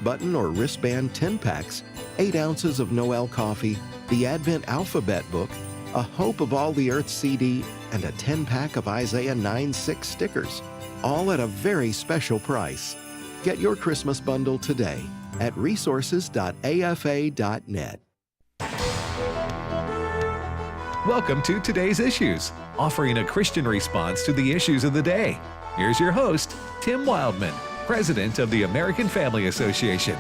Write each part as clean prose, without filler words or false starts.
button or wristband 10-packs, 8 ounces of Noel coffee, the Advent Alphabet book, a Hope of All the Earth CD, and a 10-pack of Isaiah 9:6 stickers, all at a very special price. Get your Christmas bundle today at resources.afa.net. Welcome to Today's Issues, offering a Christian response to the issues of the day. Here's your host, Tim Wildman, President of the American Family Association.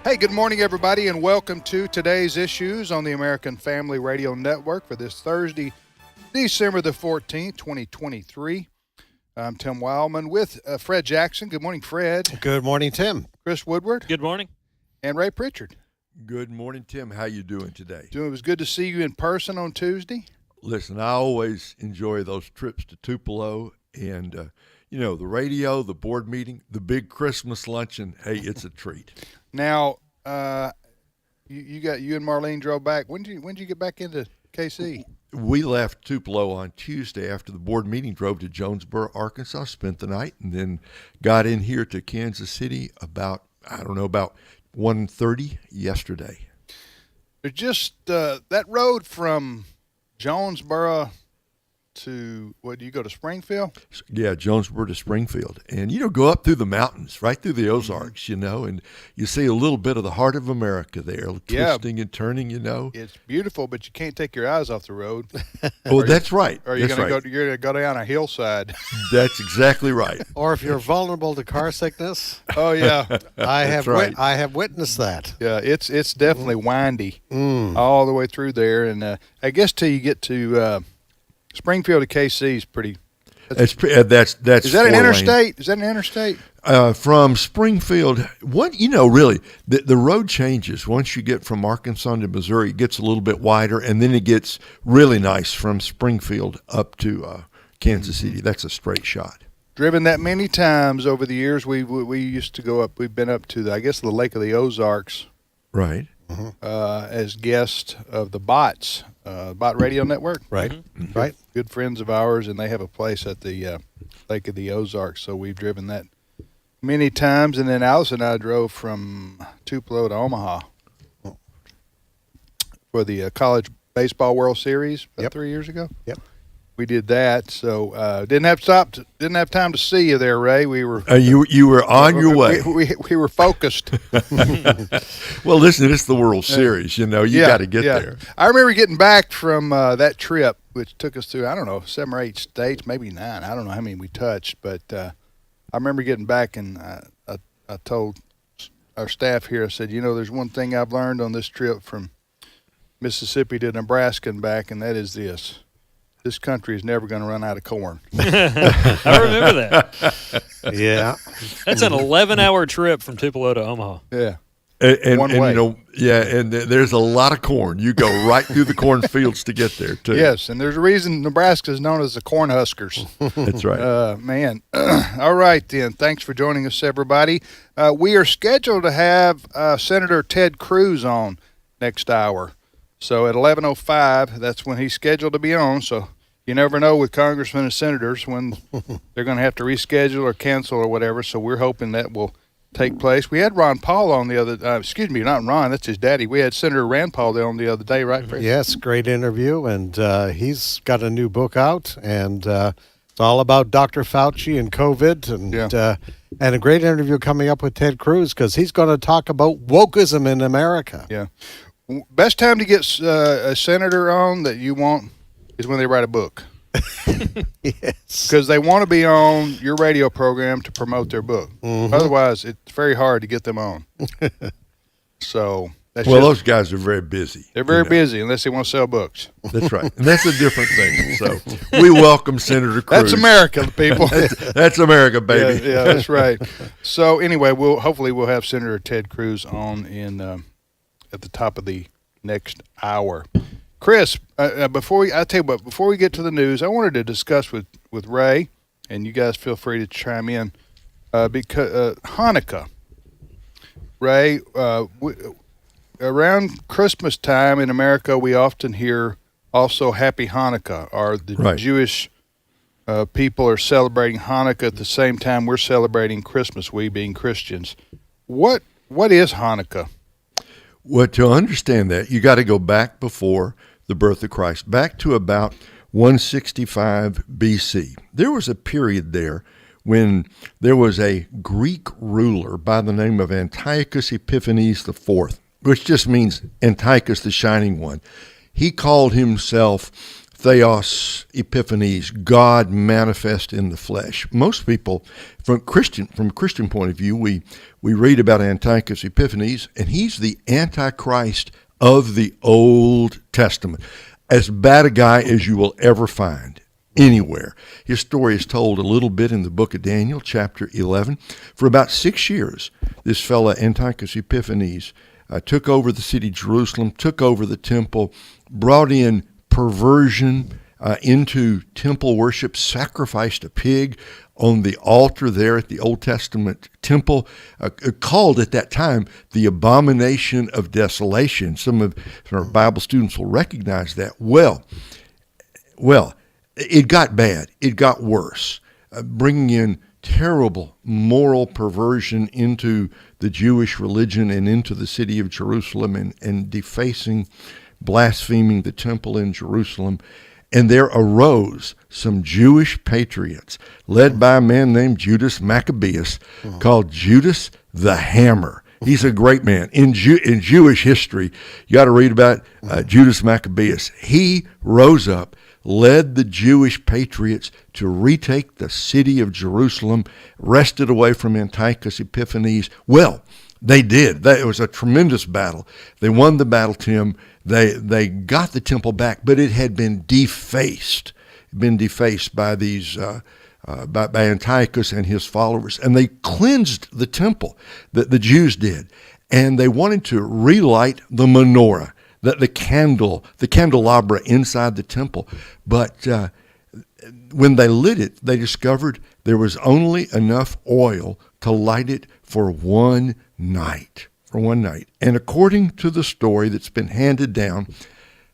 Hey, good morning, everybody, and welcome to Today's Issues on the American Family Radio Network for this Thursday, December the 14th, 2023. I'm Tim Wildman with Fred Jackson. Good morning, Fred. Good morning, Tim. Chris Woodward. Good morning. And Ray Pritchard. Good morning, Tim. How you doing today? It was good to see you in person on Tuesday. Listen, I always enjoy those trips to Tupelo and, the radio, the board meeting, the big Christmas luncheon. Hey, it's a treat. Now, you and Marlene drove back. When did you get back into KC? We left Tupelo on Tuesday after the board meeting, drove to Jonesboro, Arkansas, spent the night, and then got in here to Kansas City about 1:30 yesterday. There's just that road from Jonesboro to, do you go to Springfield? Yeah, Jonesboro to Springfield. And, go up through the mountains, right through the Ozarks, and you see a little bit of the heart of America there, twisting and turning, It's beautiful, but you can't take your eyes off the road. Oh, that's right. Or you're going to go down a hillside. That's exactly right. Or if you're vulnerable to car sickness. Oh, yeah. I have witnessed that. Yeah, it's definitely windy all the way through there. And I guess till you get to Springfield to KC is pretty. That's Is that an interstate? Is that an interstate? From Springfield, really, the road changes. Once you get from Arkansas to Missouri, it gets a little bit wider, and then it gets really nice from Springfield up to Kansas City. That's a straight shot. Driven that many times over the years. We used to go up. We've been up to the Lake of the Ozarks, right? As guests of the Bots, Bot Radio Network, right? Mm-hmm. Right. Good friends of ours, and they have a place at the Lake of the Ozarks. So we've driven that many times, and then Alice and I drove from Tupelo to Omaha for the College Baseball World Series about 3 years ago. Yep. We did that, so didn't have time to see you there, Ray. We were you were on your way. We were focused. Well, listen, it's the World Series. You got to get there. I remember getting back from that trip, which took us through 7 or 8 states, maybe 9. I don't know how many we touched, but I remember getting back, and I told our staff here, I said, there's one thing I've learned on this trip from Mississippi to Nebraska and back, and that is this. This country is never going to run out of corn. I remember that. Yeah. That's an 11-hour trip from Tupelo to Omaha. Yeah. And one way. And there's a lot of corn. You go right through the cornfields to get there, too. Yes, and there's a reason Nebraska is known as the Corn Huskers. That's right. Man. All right, then. Thanks for joining us, everybody. We are scheduled to have Senator Ted Cruz on next hour. So at 11:05, that's when he's scheduled to be on. So you never know with congressmen and senators when they're going to have to reschedule or cancel or whatever. So we're hoping that will take place. We had Ron Paul on the other not Ron, that's his daddy. We had Senator Rand Paul there on the other day, right, Fred? Yes, great interview, and he's got a new book out, and it's all about Dr. Fauci and COVID, and a great interview coming up with Ted Cruz because he's going to talk about wokeism in America. Yeah. Best time to get a senator on that you want is when they write a book. Yes. Because they want to be on your radio program to promote their book. Mm-hmm. Otherwise, it's very hard to get them on. So those guys are very busy. They're very busy unless they want to sell books. That's right. And that's a different thing. So we welcome Senator Cruz. That's America, people. that's America, baby. Yeah, that's right. So anyway, hopefully we'll have Senator Ted Cruz on at the top of the next hour. Chris, before we get to the news, I wanted to discuss with Ray, and you guys feel free to chime in, because Hanukkah. Ray, around Christmas time in America, we often hear also Happy Hanukkah, or the Right. Jewish people are celebrating Hanukkah at the same time we're celebrating Christmas, we being Christians. What is Hanukkah? Well, to understand that, you got to go back before the birth of Christ, back to about 165 BC. There was a period there when there was a Greek ruler by the name of Antiochus Epiphanes IV, which just means Antiochus the Shining One. He called himself Theos Epiphanes, God manifest in the flesh. Most people, from a Christian point of view, we read about Antiochus Epiphanes, and he's the Antichrist of the Old Testament. As bad a guy as you will ever find anywhere. His story is told a little bit in the book of Daniel, chapter 11. For about 6 years, this fella, Antiochus Epiphanes, took over the city of Jerusalem, took over the temple, brought in perversion into temple worship, sacrificed a pig on the altar there at the Old Testament temple, called at that time the abomination of desolation. Some of our Bible students will recognize that. Well, it got bad. It got worse, bringing in terrible moral perversion into the Jewish religion and into the city of Jerusalem, and defacing, blaspheming the temple in Jerusalem. And there arose some Jewish patriots led by a man named Judas Maccabeus, called Judas the Hammer. He's a great man. In Jewish history, you got to read about Judas Maccabeus. He rose up, led the Jewish patriots to retake the city of Jerusalem, wrested away from Antiochus Epiphanes. Well, they did. It was a tremendous battle. They won the battle, Tim. They got the temple back, but it had been defaced. By these by Antiochus and his followers, and they cleansed the temple. The Jews did, and they wanted to relight the menorah, the candelabra inside the temple. But when they lit it, they discovered there was only enough oil to light it for one night. And according to the story that's been handed down,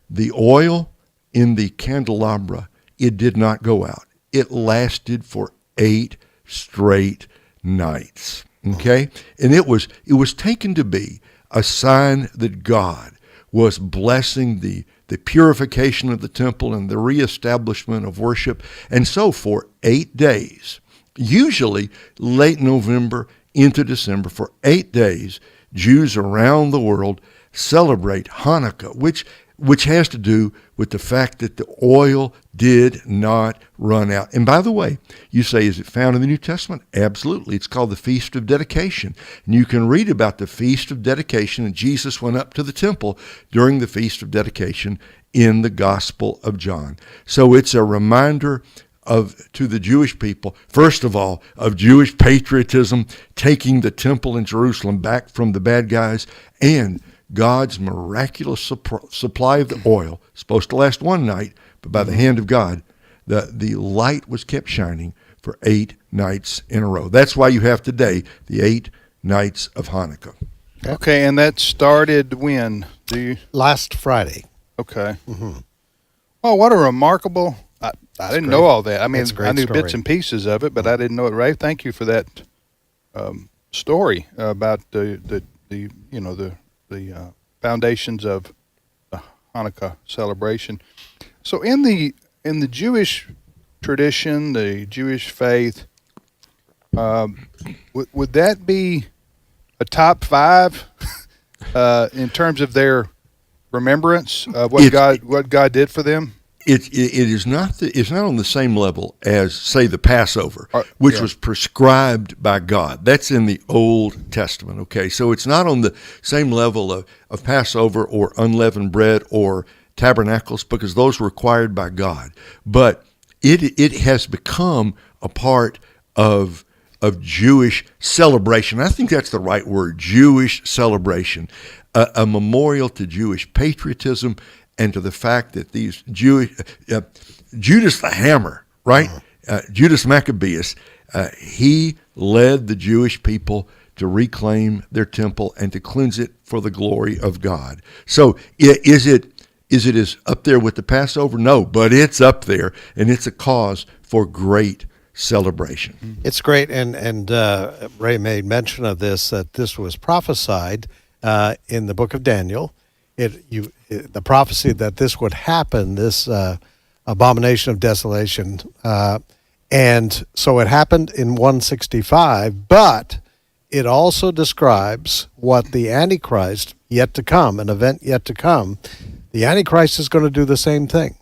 the oil in the candelabra, it did not go out. It lasted for 8 straight nights. Okay? And it was taken to be a sign that God was blessing the purification of the temple and the reestablishment of worship. And so for 8 days, usually late November into December, for 8 days, Jews around the world celebrate Hanukkah, which has to do with the fact that the oil did not run out. And by the way, you say, is it found in the New Testament? Absolutely. It's called the Feast of Dedication. And you can read about the Feast of Dedication, and Jesus went up to the temple during the Feast of Dedication in the Gospel of John. So it's a reminder to the Jewish people, first of all, of Jewish patriotism, taking the temple in Jerusalem back from the bad guys, and God's miraculous supply of the oil, supposed to last one night, but by the hand of God, the light was kept shining for 8 nights in a row. That's why you have today the 8 nights of Hanukkah. Okay, and that started when? Last Friday. Okay. Oh, what a remarkable... I didn't know all that. I mean, I knew story. bits and pieces of it, but I didn't know it. Ray, thank you for that story about the foundations of the Hanukkah celebration. So in the Jewish tradition, the Jewish faith, would that be a top 5 in terms of their remembrance of what God did for them? It is not it's not on the same level as, say, the Passover, which was prescribed by God. That's in the Old Testament. Okay, so it's not on the same level of Passover or unleavened bread or tabernacles, because those were required by God. But it has become a part of Jewish celebration. I think that's the right word, Jewish celebration, a memorial to Jewish patriotism and to the fact that these Judas the Hammer, right? Judas Maccabeus, he led the Jewish people to reclaim their temple and to cleanse it for the glory of God. So is it Is it as up there with the Passover? No, but it's up there, and it's a cause for great celebration. It's great, and Ray made mention of this, that this was prophesied in the book of Daniel. The prophecy that this would happen, this abomination of desolation, and so it happened in 165, but it also describes what the Antichrist yet to come, an event yet to come. The Antichrist is going to do the same thing.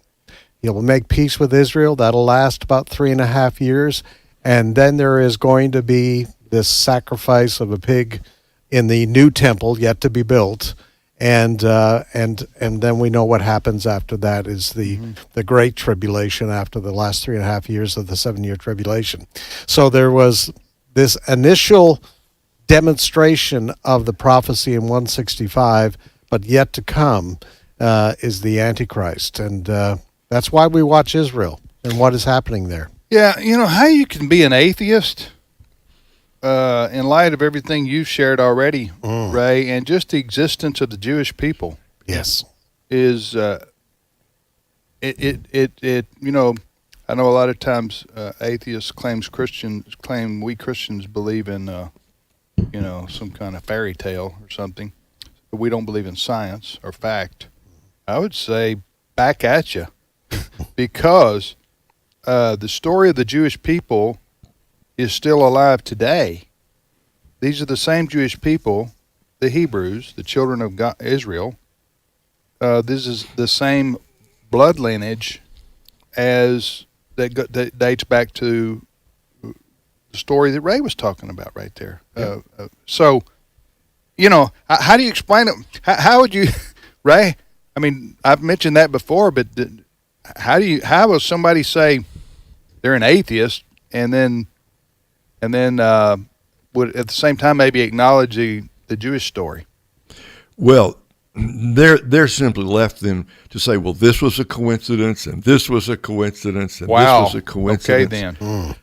He will make peace with Israel. That'll last about 3.5 years. And then there is going to be this sacrifice of a pig in the new temple yet to be built. And then we know what happens after that is the great tribulation after the last 3.5 years of the 7-year tribulation. So there was this initial demonstration of the prophecy in 165, but yet to come is the Antichrist. And that's why we watch Israel and what is happening there. Yeah, how you can be an atheist in light of everything you've shared already, Ray, and just the existence of the Jewish people. Yes. Is I know a lot of times atheists claim we Christians believe in some kind of fairy tale or something, but we don't believe in science or fact. I would say back at you, because the story of the Jewish people is still alive today. These are the same Jewish people, the Hebrews, the children of God, Israel. This is the same blood lineage as that dates back to the story that Ray was talking about right there. Yeah. So, how do you explain it? How would you, Ray? I mean, I've mentioned that before, but how will somebody say they're an atheist and then would at the same time maybe acknowledge the Jewish story? Well, they're simply left then to say, well, this was a coincidence, and this was a coincidence, and this was a coincidence. Okay, then.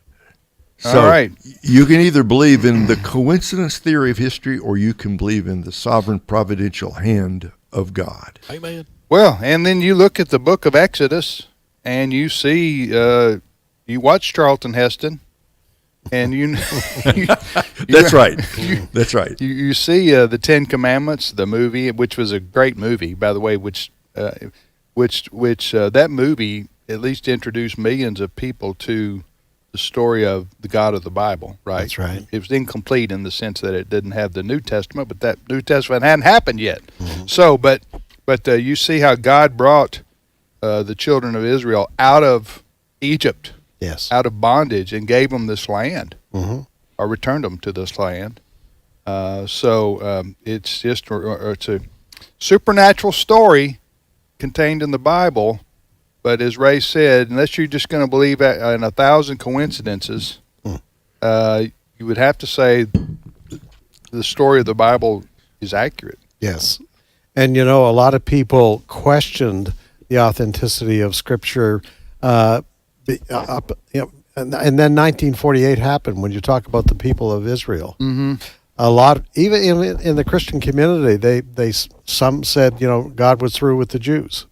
So all right. You can either believe in the coincidence theory of history, or you can believe in the sovereign providential hand of God. Amen. Well, and then you look at the book of Exodus, and you see, you watch Charlton Heston, and That's right. That's right. You see the Ten Commandments, the movie, which was a great movie, by the way, which that movie at least introduced millions of people to the story of the God of the Bible, right? That's right. It was incomplete in the sense that it didn't have the New Testament, but that New Testament hadn't happened yet. Mm-hmm. So, but you see how God brought the children of Israel out of Egypt, Yes. out of bondage, and gave them this land, Mm-hmm. or returned them to this land. So it's just it's a supernatural story contained in the Bible. But as Ray said, unless you're just going to believe in 1,000 coincidences, you would have to say the story of the Bible is accurate. Yes. And, a lot of people questioned the authenticity of Scripture. And then 1948 happened when you talk about the people of Israel. Mm-hmm. A lot, even in the Christian community, some said, God was through with the Jews.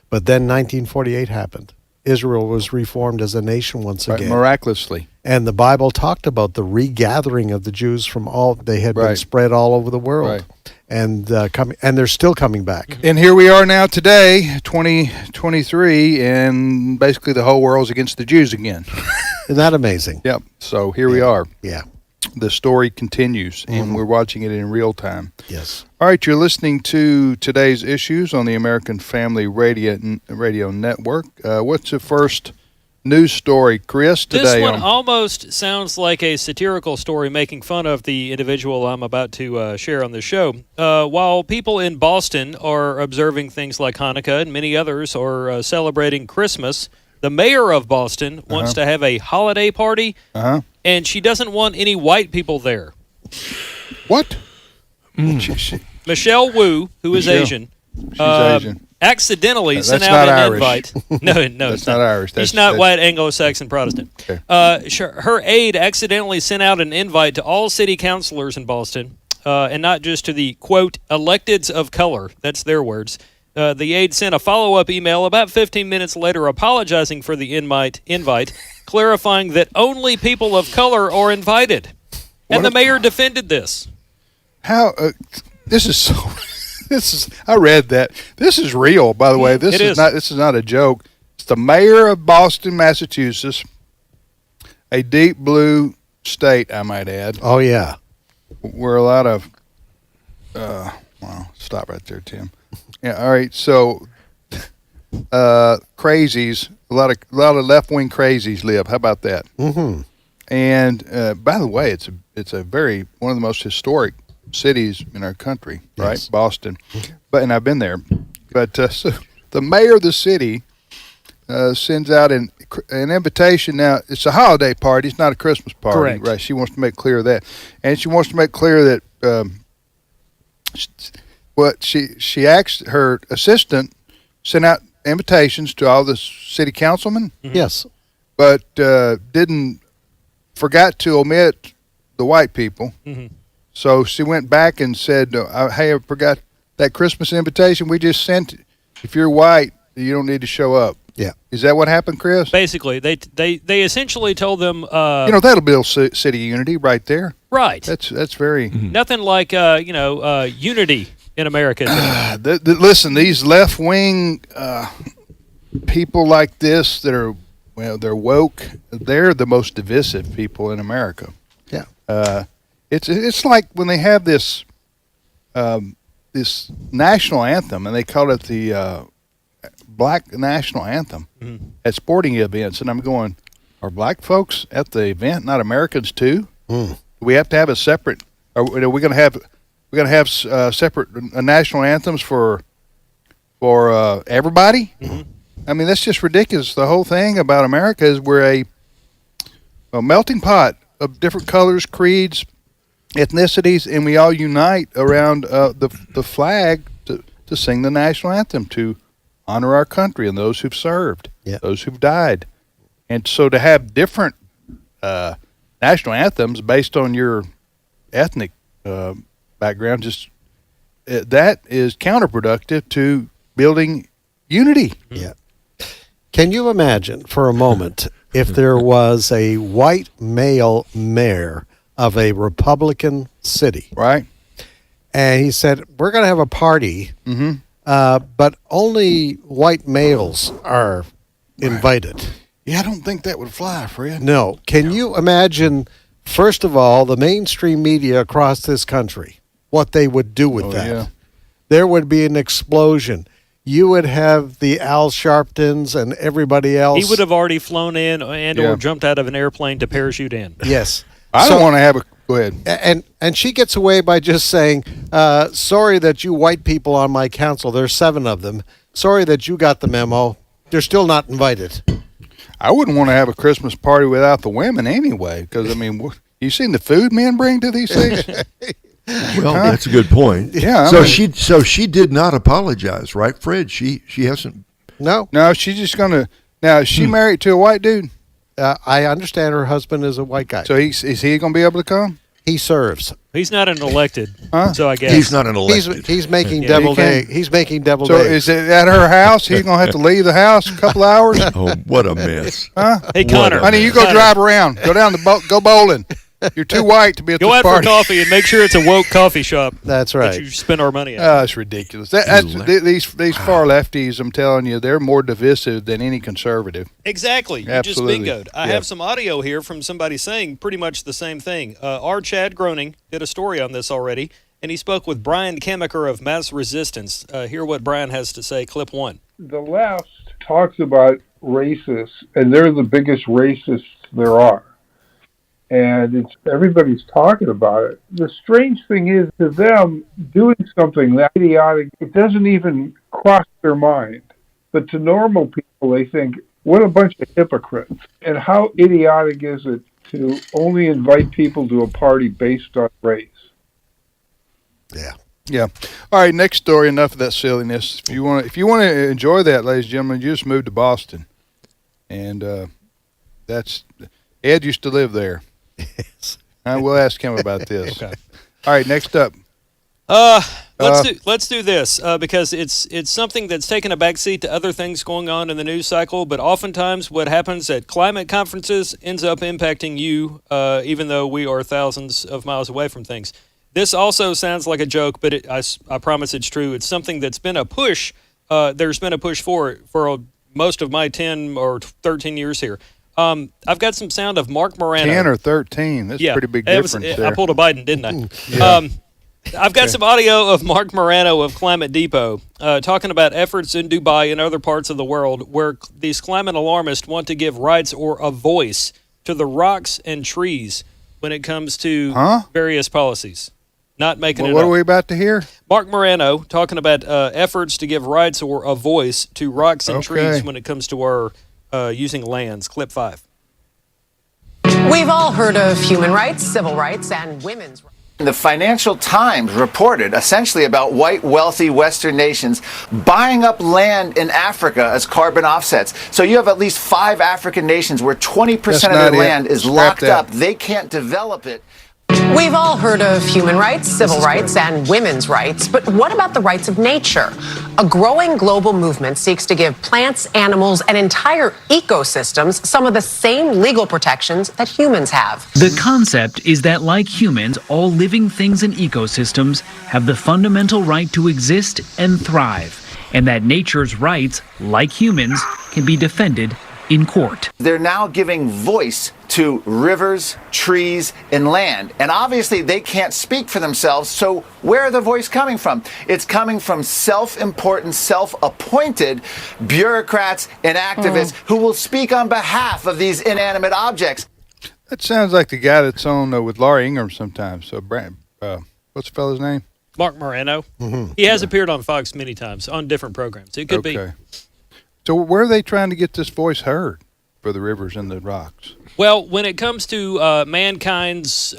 But then 1948 happened. Israel was reformed as a nation once again. Miraculously. And the Bible talked about the regathering of the Jews from they had been Right. spread all over the world. Right. And they're still coming back. And here we are now today, 2023, and basically the whole world's against the Jews again. Isn't that amazing? Yep. So here we are. Yeah. The story continues, and we're watching it in real time. Yes. All right, you're listening to today's issues on the American Family Radio Network. What's the first news story, Chris, today? This one almost sounds like a satirical story making fun of the individual I'm about to share on the show. While people in Boston are observing things like Hanukkah and many others are celebrating Christmas, the mayor of Boston wants to have a holiday party, and she doesn't want any white people there. What? Michelle Wu, who is Asian, She's Asian. accidentally That's sent not out an Irish. invite. No, That's not Irish. She's not white Anglo-Saxon Protestant. Okay. Her aide accidentally sent out an invite to all city councilors in Boston, and not just to the, quote, electeds of color, that's their words, The aide sent a follow-up email about 15 minutes later apologizing for the invite, clarifying that only people of color are invited. And the mayor defended this. How? This is so. This is. I read that. This is real, by the way. This is not. This is not a joke. It's the mayor of Boston, Massachusetts, a deep blue state, I might add. Oh yeah. Where a lot of. Well, stop right there, Tim. Yeah. All right. So, crazies. A lot of left wing crazies live. How about that? Mm-hmm. And by the way, it's a very one of the most historic cities in our country, right? Yes. Boston. And I've been there. But so the mayor of the city sends out an invitation. Now it's a holiday party; it's not a Christmas party, Correct. right? She wants to make clear that, and she wants to make clear that what she asked her assistant sent out invitations to all the city councilmen, Yes. but forgot to omit the white people. Mm-hmm. So she went back and said, hey, I forgot that Christmas invitation we just sent. If you're white, you don't need to show up. Yeah. Is that what happened, Chris? Basically, they essentially told them, that'll build city unity right there. right, That's very. nothing like unity in America today. Listen, these left wing people like this that are they're woke. They're the most divisive people in America. Yeah. It's like when they have this this national anthem and they call it the Black National Anthem at sporting events, and I'm going, are black folks at the event not Americans too? Do we have to have a separate? Are we going to have separate national anthems for everybody? I mean, that's just ridiculous. The whole thing about America is we're a melting pot of different colors, creeds, ethnicities, and we all unite around the flag to sing the national anthem to honor our country and those who've served, those who've died. And so to have different national anthems based on your ethnic background, that is counterproductive to building unity. Yeah. Can you imagine for a moment if there was a white male mayor of a Republican city? Right. And he said, we're going to have a party, but only white males are invited. Yeah, I don't think that would fly, Fred. No. Can you imagine, first of all, the mainstream media across this country, what they would do with that? Yeah. There would be an explosion. You would have the Al Sharptons and everybody else. He would have already flown in or jumped out of an airplane to parachute in. Yes. I don't want to have a... Go ahead. And she gets away by just saying, sorry that you white people on my council, there's 7 of them, sorry that you got the memo, they're still not invited. I wouldn't want to have a Christmas party without the women anyway, because, I mean, you seen the food men bring to these things? Well, that's a good point. Yeah. So she did not apologize, right, Fred? She hasn't. No. No, she's just going to... Now, is she married to a white dude? I understand her husband is a white guy. So is he going to be able to come? He serves. He's not an elected, so I guess. He's not an elected. He's making deviled eggs. He's making deviled So eggs. is it at her house? He's going to have to leave the house a couple hours? Oh, what a mess. Huh? Hey, Connor. Honey, you go Connor, drive around. Go down go bowling. You're too white to be at Go this out for party. coffee and make sure it's a woke coffee shop. That's right. That you spend our money at. It's ridiculous. These far lefties, I'm telling you, they're more divisive than any conservative. Exactly. You Absolutely. just bingoed. I have some audio here from somebody saying pretty much the same thing. R. Chad Groening did a story on this already, and he spoke with Brian Kemaker of Mass Resistance. Hear what Brian has to say. Clip 1. The left talks about racists, and they're the biggest racists there are. And everybody's talking about it. The strange thing is, to them, doing something that idiotic, it doesn't even cross their mind. But to normal people, they think, what a bunch of hypocrites. And how idiotic is it to only invite people to a party based on race? Yeah. Yeah. All right. Next story. Enough of that silliness. If you want to enjoy that, ladies and gentlemen, you just move to Boston, and that's Ed used to live there. Yes. We'll ask him about this. Okay. All right. Next up. Let's do this because it's something that's taken a backseat to other things going on in the news cycle. But oftentimes, what happens at climate conferences ends up impacting you, even though we are thousands of miles away from things. This also sounds like a joke, but I promise it's true. It's something that's been a push. There's been a push for it for most of my 10 or 13 years here. I've got some sound of Mark Morano. 10 or 13. That's a pretty big difference there. I pulled a Biden, didn't I? I've got some audio of Mark Morano of Climate Depot talking about efforts in Dubai and other parts of the world where these climate alarmists want to give rights or a voice to the rocks and trees when it comes to various policies. Not making it up. What are we about to hear? Mark Morano talking about efforts to give rights or a voice to rocks and trees when it comes to our using lands. Clip 5. We've all heard of human rights, civil rights, and women's rights. The Financial Times reported essentially about white, wealthy Western nations buying up land in Africa as carbon offsets. So you have at least 5 African nations where 20% of their land is locked up. They can't develop it. We've all heard of human rights, civil rights, and women's rights, but what about the rights of nature? A growing global movement seeks to give plants, animals, and entire ecosystems some of the same legal protections that humans have. The concept is that, like humans, all living things and ecosystems have the fundamental right to exist and thrive, and that nature's rights, like humans, can be defended in court. They're now giving voice to rivers, trees, and land. And obviously they can't speak for themselves, so where are the voice coming from? It's coming from self-important, self-appointed bureaucrats and activists who will speak on behalf of these inanimate objects. That sounds like the guy that's on with Laurie Ingraham sometimes. So, what's the fellow's name? Mark Morano. He has appeared on Fox many times on different programs. It could be. So where are they trying to get this voice heard for the rivers and the rocks? Well, when it comes to mankind's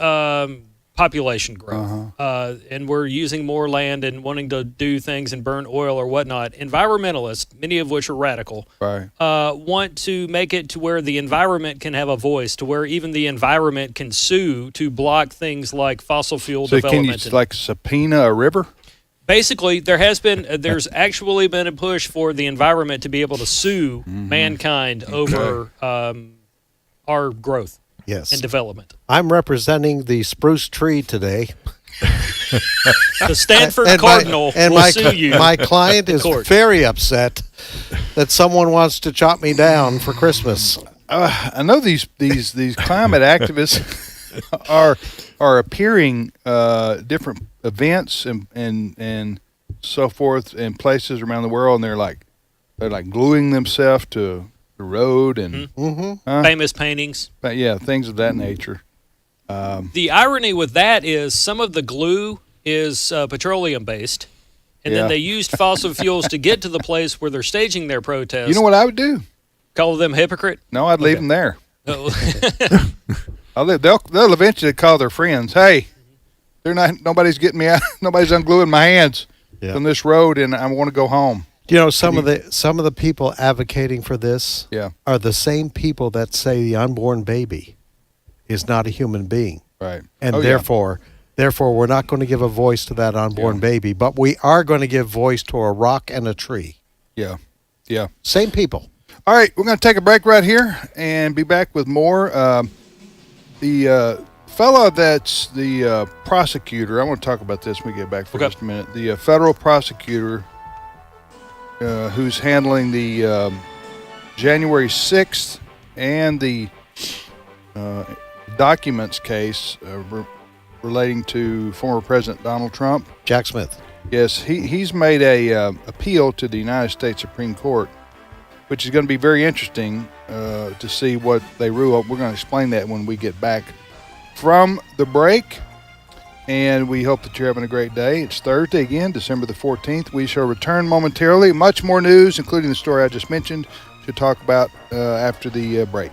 population growth, and we're using more land and wanting to do things and burn oil or whatnot, environmentalists, many of which are radical, want to make it to where the environment can have a voice, to where even the environment can sue to block things like fossil fuel development. So can you subpoena a river? Basically, there's actually been a push for the environment to be able to sue mankind over our growth and development. I'm representing the spruce tree today. The Stanford Cardinal will sue you. My client is very upset that someone wants to chop me down for Christmas. I know these climate activists are appearing different events and so forth in places around the world, and they're like gluing themselves to the road and famous paintings. But yeah, things of that nature. The irony with that is some of the glue is petroleum based, and then they used fossil fuels to get to the place where they're staging their protest. You know what I would do? Call them hypocrite? No, I'd leave them there. They'll eventually call their friends. Hey, nobody's getting me out. Nobody's ungluing my hands from this road, and I want to go home. You know, some of the people advocating for this are the same people that say the unborn baby is not a human being. Right. And therefore we're not going to give a voice to that unborn baby, but we are going to give voice to a rock and a tree. Yeah. Yeah. Same people. All right, we're going to take a break right here and be back with more. The fellow that's the prosecutor, I want to talk about this when we get back for just a minute. The federal prosecutor who's handling the January 6th and the documents case relating to former President Donald Trump. Jack Smith. Yes, he's made a appeal to the United States Supreme Court, which is going to be very interesting to see what they rule. We're going to explain that when we get back from the break, and we hope that you're having a great day. It's Thursday again, December the 14th. We shall return momentarily. Much more news, including the story I just mentioned, to talk about after the break.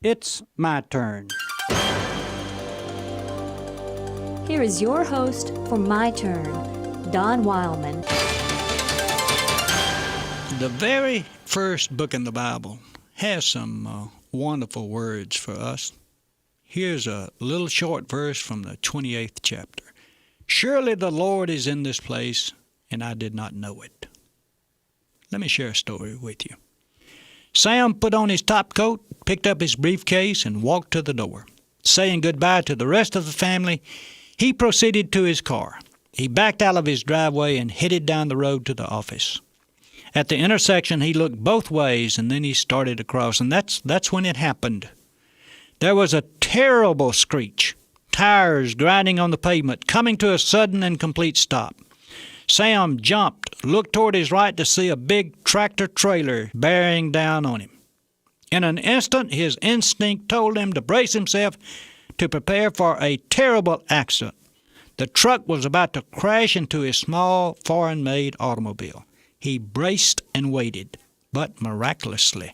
It's my turn. here is your host for My Turn, Don Wildman. The very first book in the Bible has some wonderful words for us. Here's a little short verse from the 28th chapter. Surely the Lord is in this place, and I did not know it. Let me share a story with you. Sam put on his top coat, picked up his briefcase, and walked to the door. Saying goodbye to the rest of the family, he proceeded to his car. He backed out of his driveway and headed down the road to the office. At the intersection, he looked both ways, and then he started across, and that's when it happened. There was a terrible screech, tires grinding on the pavement, coming to a sudden and complete stop. Sam jumped, looked toward his right to see a big tractor-trailer bearing down on him. In an instant, his instinct told him to brace himself to prepare for a terrible accident. The truck was about to crash into his small, foreign-made automobile. He braced and waited, but miraculously,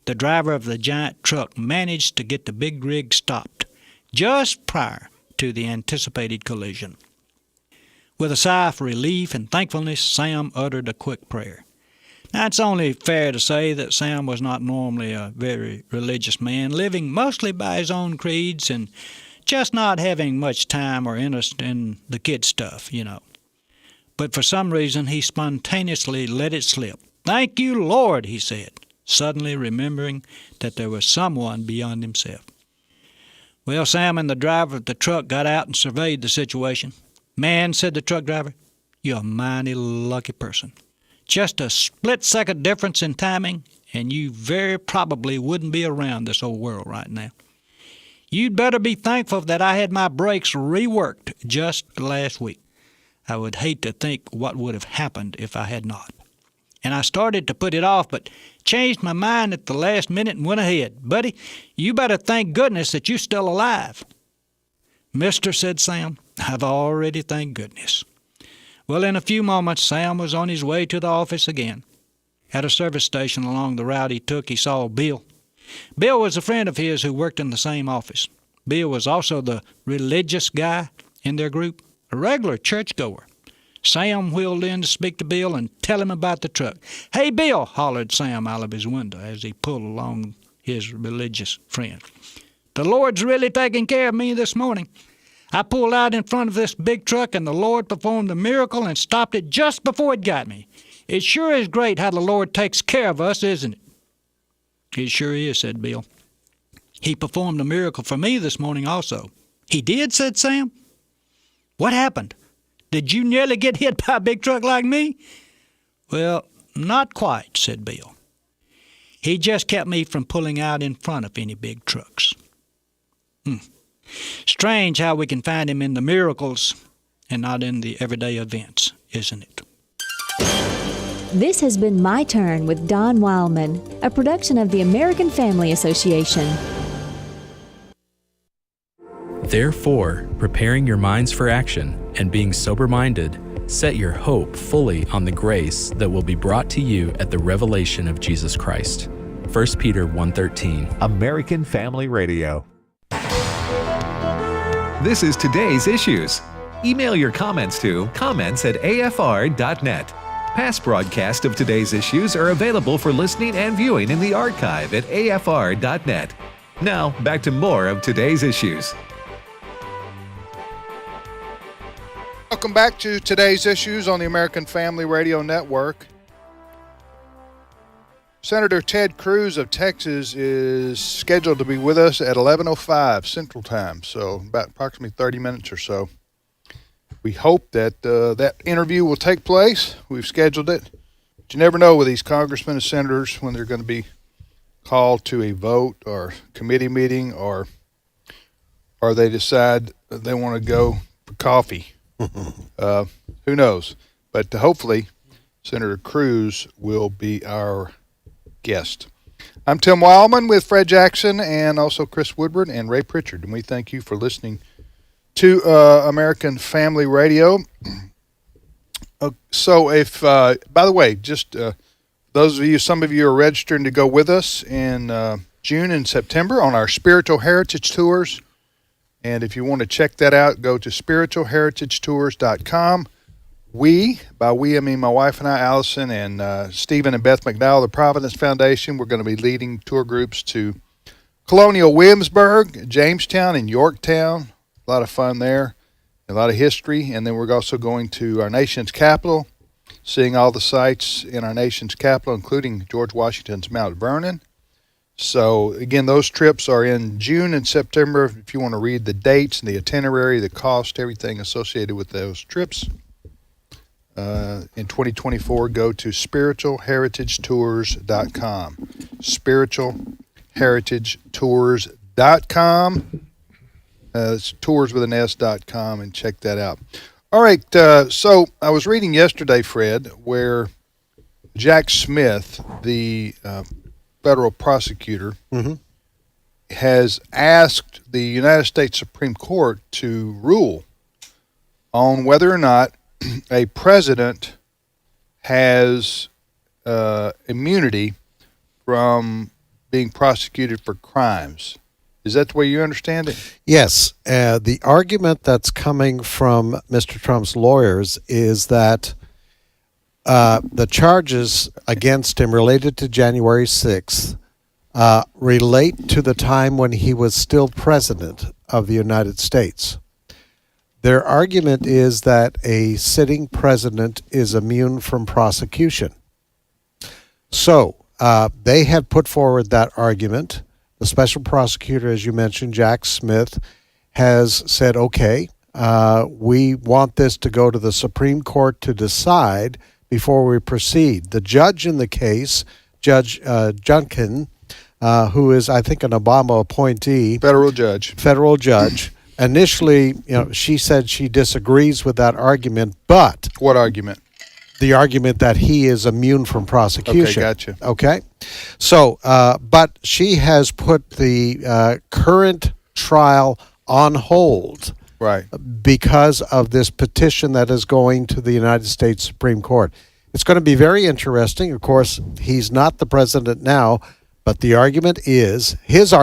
the driver of the giant truck managed to get the big rig stopped just prior to the anticipated collision. With a sigh of relief and thankfulness, Sam uttered a quick prayer. Now, it's only fair to say that Sam was not normally a very religious man, living mostly by his own creeds and just not having much time or interest in the kid stuff, you know. But for some reason, he spontaneously let it slip. "Thank you, Lord," he said, suddenly remembering that there was someone beyond himself. Well, Sam and the driver of the truck got out and surveyed the situation. "Man," said the truck driver, "you're a mighty lucky person. Just a split-second difference in timing, and you very probably wouldn't be around this old world right now. You'd better be thankful that I had my brakes reworked just last week. I would hate to think what would have happened if I had not. And I started to put it off, but changed my mind at the last minute and went ahead. Buddy, you better thank goodness that you're still alive." "Mister," said Sam, "I've already thanked goodness." Well, in a few moments, Sam was on his way to the office again. At a service station along the route he took, he saw Bill. Bill was a friend of his who worked in the same office. Bill was also the religious guy in their group, a regular churchgoer. Sam wheeled in to speak to Bill and tell him about the truck. "Hey, Bill," hollered Sam out of his window as he pulled along his religious friend. "The Lord's really taking care of me this morning. I pulled out in front of this big truck, and the Lord performed a miracle and stopped it just before it got me. It sure is great how the Lord takes care of us, isn't it?" "It sure is," said Bill. "He performed a miracle for me this morning also." "He did?" said Sam. "What happened? Did you nearly get hit by a big truck like me?" "Well, not quite," said Bill. "He just kept me from pulling out in front of any big trucks." Strange how we can find him in the miracles and not in the everyday events, isn't it? This has been My Turn with Don Wildman, a production of the American Family Association. Therefore, preparing your minds for action and being sober-minded, set your hope fully on the grace that will be brought to you at the revelation of Jesus Christ. 1 Peter 1:13. American Family Radio. This is Today's Issues. Email your comments to comments@afr.net. Past broadcasts of Today's Issues are available for listening and viewing in the archive at afr.net. Now, back to more of Today's Issues. Welcome back to Today's Issues on the American Family Radio Network. Senator Ted Cruz of Texas is scheduled to be with us at 11:05 Central Time, so about approximately 30 minutes or so. We hope that that interview will take place. We've scheduled it. But you never know with these congressmen and senators when they're going to be called to a vote or committee meeting or they decide that they want to go for coffee. Who knows? But hopefully Senator Cruz will be our guest. I'm Tim Wildman with Fred Jackson and also Chris Woodward and Ray Pritchard, and we thank you for listening to American Family Radio. So if, by the way, just those of you, some of you are registering to go with us in June and September on our spiritual heritage tours. And if you want to check that out, go to spiritualheritagetours.com. By we, I mean my wife and I, Allison, and Stephen and Beth McDowell, the Providence Foundation, we're going to be leading tour groups to Colonial Williamsburg, Jamestown, and Yorktown. A lot of fun there, a lot of history. And then we're also going to our nation's capital, seeing all the sites in our nation's capital, including George Washington's Mount Vernon. So, again, those trips are in June and September. If you want to read the dates and the itinerary, the cost, everything associated with those trips. In 2024, go to spiritualheritagetours.com. Spiritualheritagetours.com. It's tours with an S.com, and check that out. All right, so I was reading yesterday, Fred, where Jack Smith, the federal prosecutor, has asked the United States Supreme Court to rule on whether or not a president has immunity from being prosecuted for crimes. Is that the way you understand it? Yes. The argument that's coming from Mr. Trump's lawyers is that the charges against him related to January 6th relate to the time when he was still president of the United States. Their argument is that a sitting president is immune from prosecution. So they have put forward that argument. The special prosecutor, as you mentioned, Jack Smith, has said, okay, we want this to go to the Supreme Court to decide before we proceed. The judge in the case, Judge Junkin, who is, I think, an Obama appointee. Federal judge. Initially, she said she disagrees with that argument, but... What argument? The argument that he is immune from prosecution. Okay, gotcha. Okay? So, but she has put the current trial on hold. Right. Because of this petition that is going to the United States Supreme Court. It's going to be very interesting. Of course, he's not the president now, but the argument is, his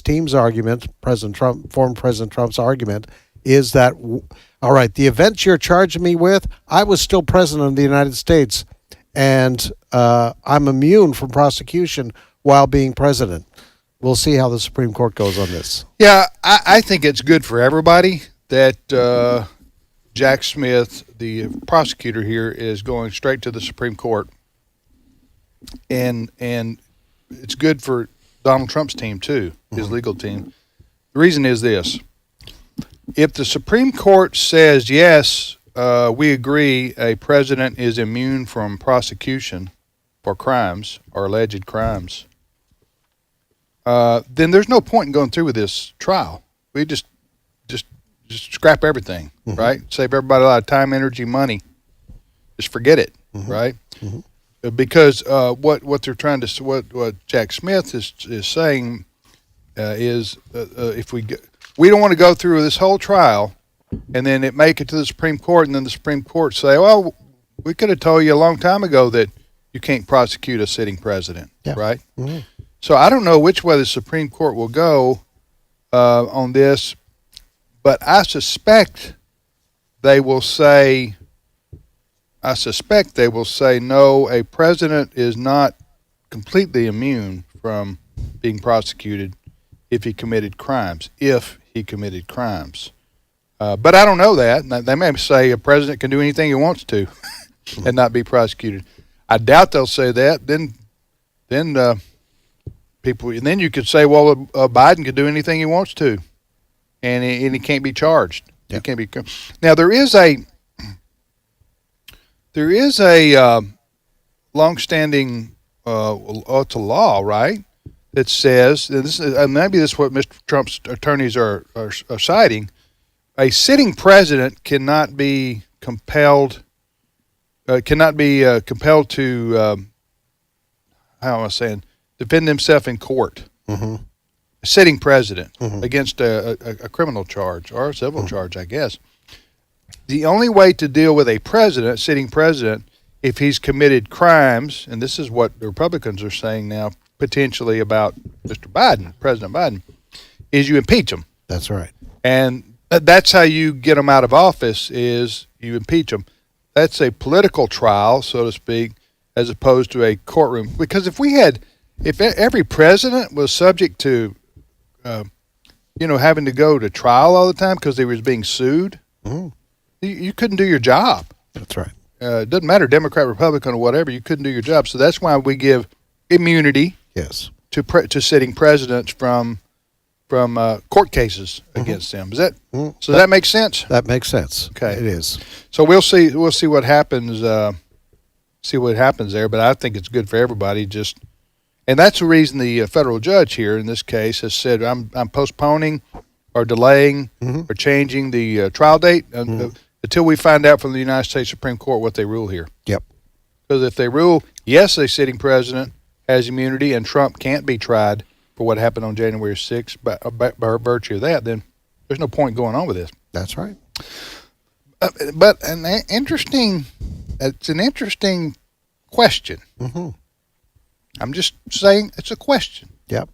team's argument, former President Trump's argument, is that, all right, the events you're charging me with, I was still president of the United States, and I'm immune from prosecution while being president. We'll see how the Supreme Court goes on this. Yeah, I think it's good for everybody that Jack Smith, the prosecutor here, is going straight to the Supreme Court. And it's good for Donald Trump's team, too, his legal team. The reason is this. If the Supreme Court says, yes, we agree a president is immune from prosecution for crimes or alleged crimes, then there's no point in going through with this trial. We just scrap everything, right? Save everybody a lot of time, energy, money. Just forget it, right? Because what they're trying to, what Jack Smith is saying is if we don't want to go through this whole trial and then it make it to the Supreme Court and then the Supreme Court say, well, we could have told you a long time ago that you can't prosecute a sitting president, right? So I don't know which way the Supreme Court will go on this, but I suspect they will say no, a president is not completely immune from being prosecuted if he committed crimes. But I don't know that. They may say a president can do anything he wants to and not be prosecuted. I doubt they'll say that. Then you could say, well, Biden can do anything he wants to, and he can't be charged. He can't be. Now there is a longstanding it's a law, right, that says, and maybe this is what Mr. Trump's attorneys are citing. A sitting president cannot be compelled to how am I saying, defend himself in court. A sitting president against a criminal charge or a civil charge, I guess. The only way to deal with a sitting president, if he's committed crimes, and this is what the Republicans are saying now, potentially about Mr. Biden, President Biden, is you impeach him. That's right. And that's how you get them out of office, is you impeach them. That's a political trial, so to speak, as opposed to a courtroom. Because if every president was subject to, having to go to trial all the time because they was being sued, you couldn't do your job. That's right. It doesn't matter, Democrat, Republican, or whatever. You couldn't do your job. So that's why we give immunity to sitting presidents from court cases against them. Does that make sense? That makes sense. Okay, it is. So we'll see what happens. See what happens there. But I think it's good for everybody. And that's the reason the federal judge here in this case has said, I'm postponing or delaying or changing the trial date until we find out from the United States Supreme Court what they rule here. Yep. Because if they rule, yes, a sitting president has immunity and Trump can't be tried for what happened on January 6th by virtue of that, then there's no point going on with this. That's right. But it's an interesting question. I'm just saying it's a question. Yep.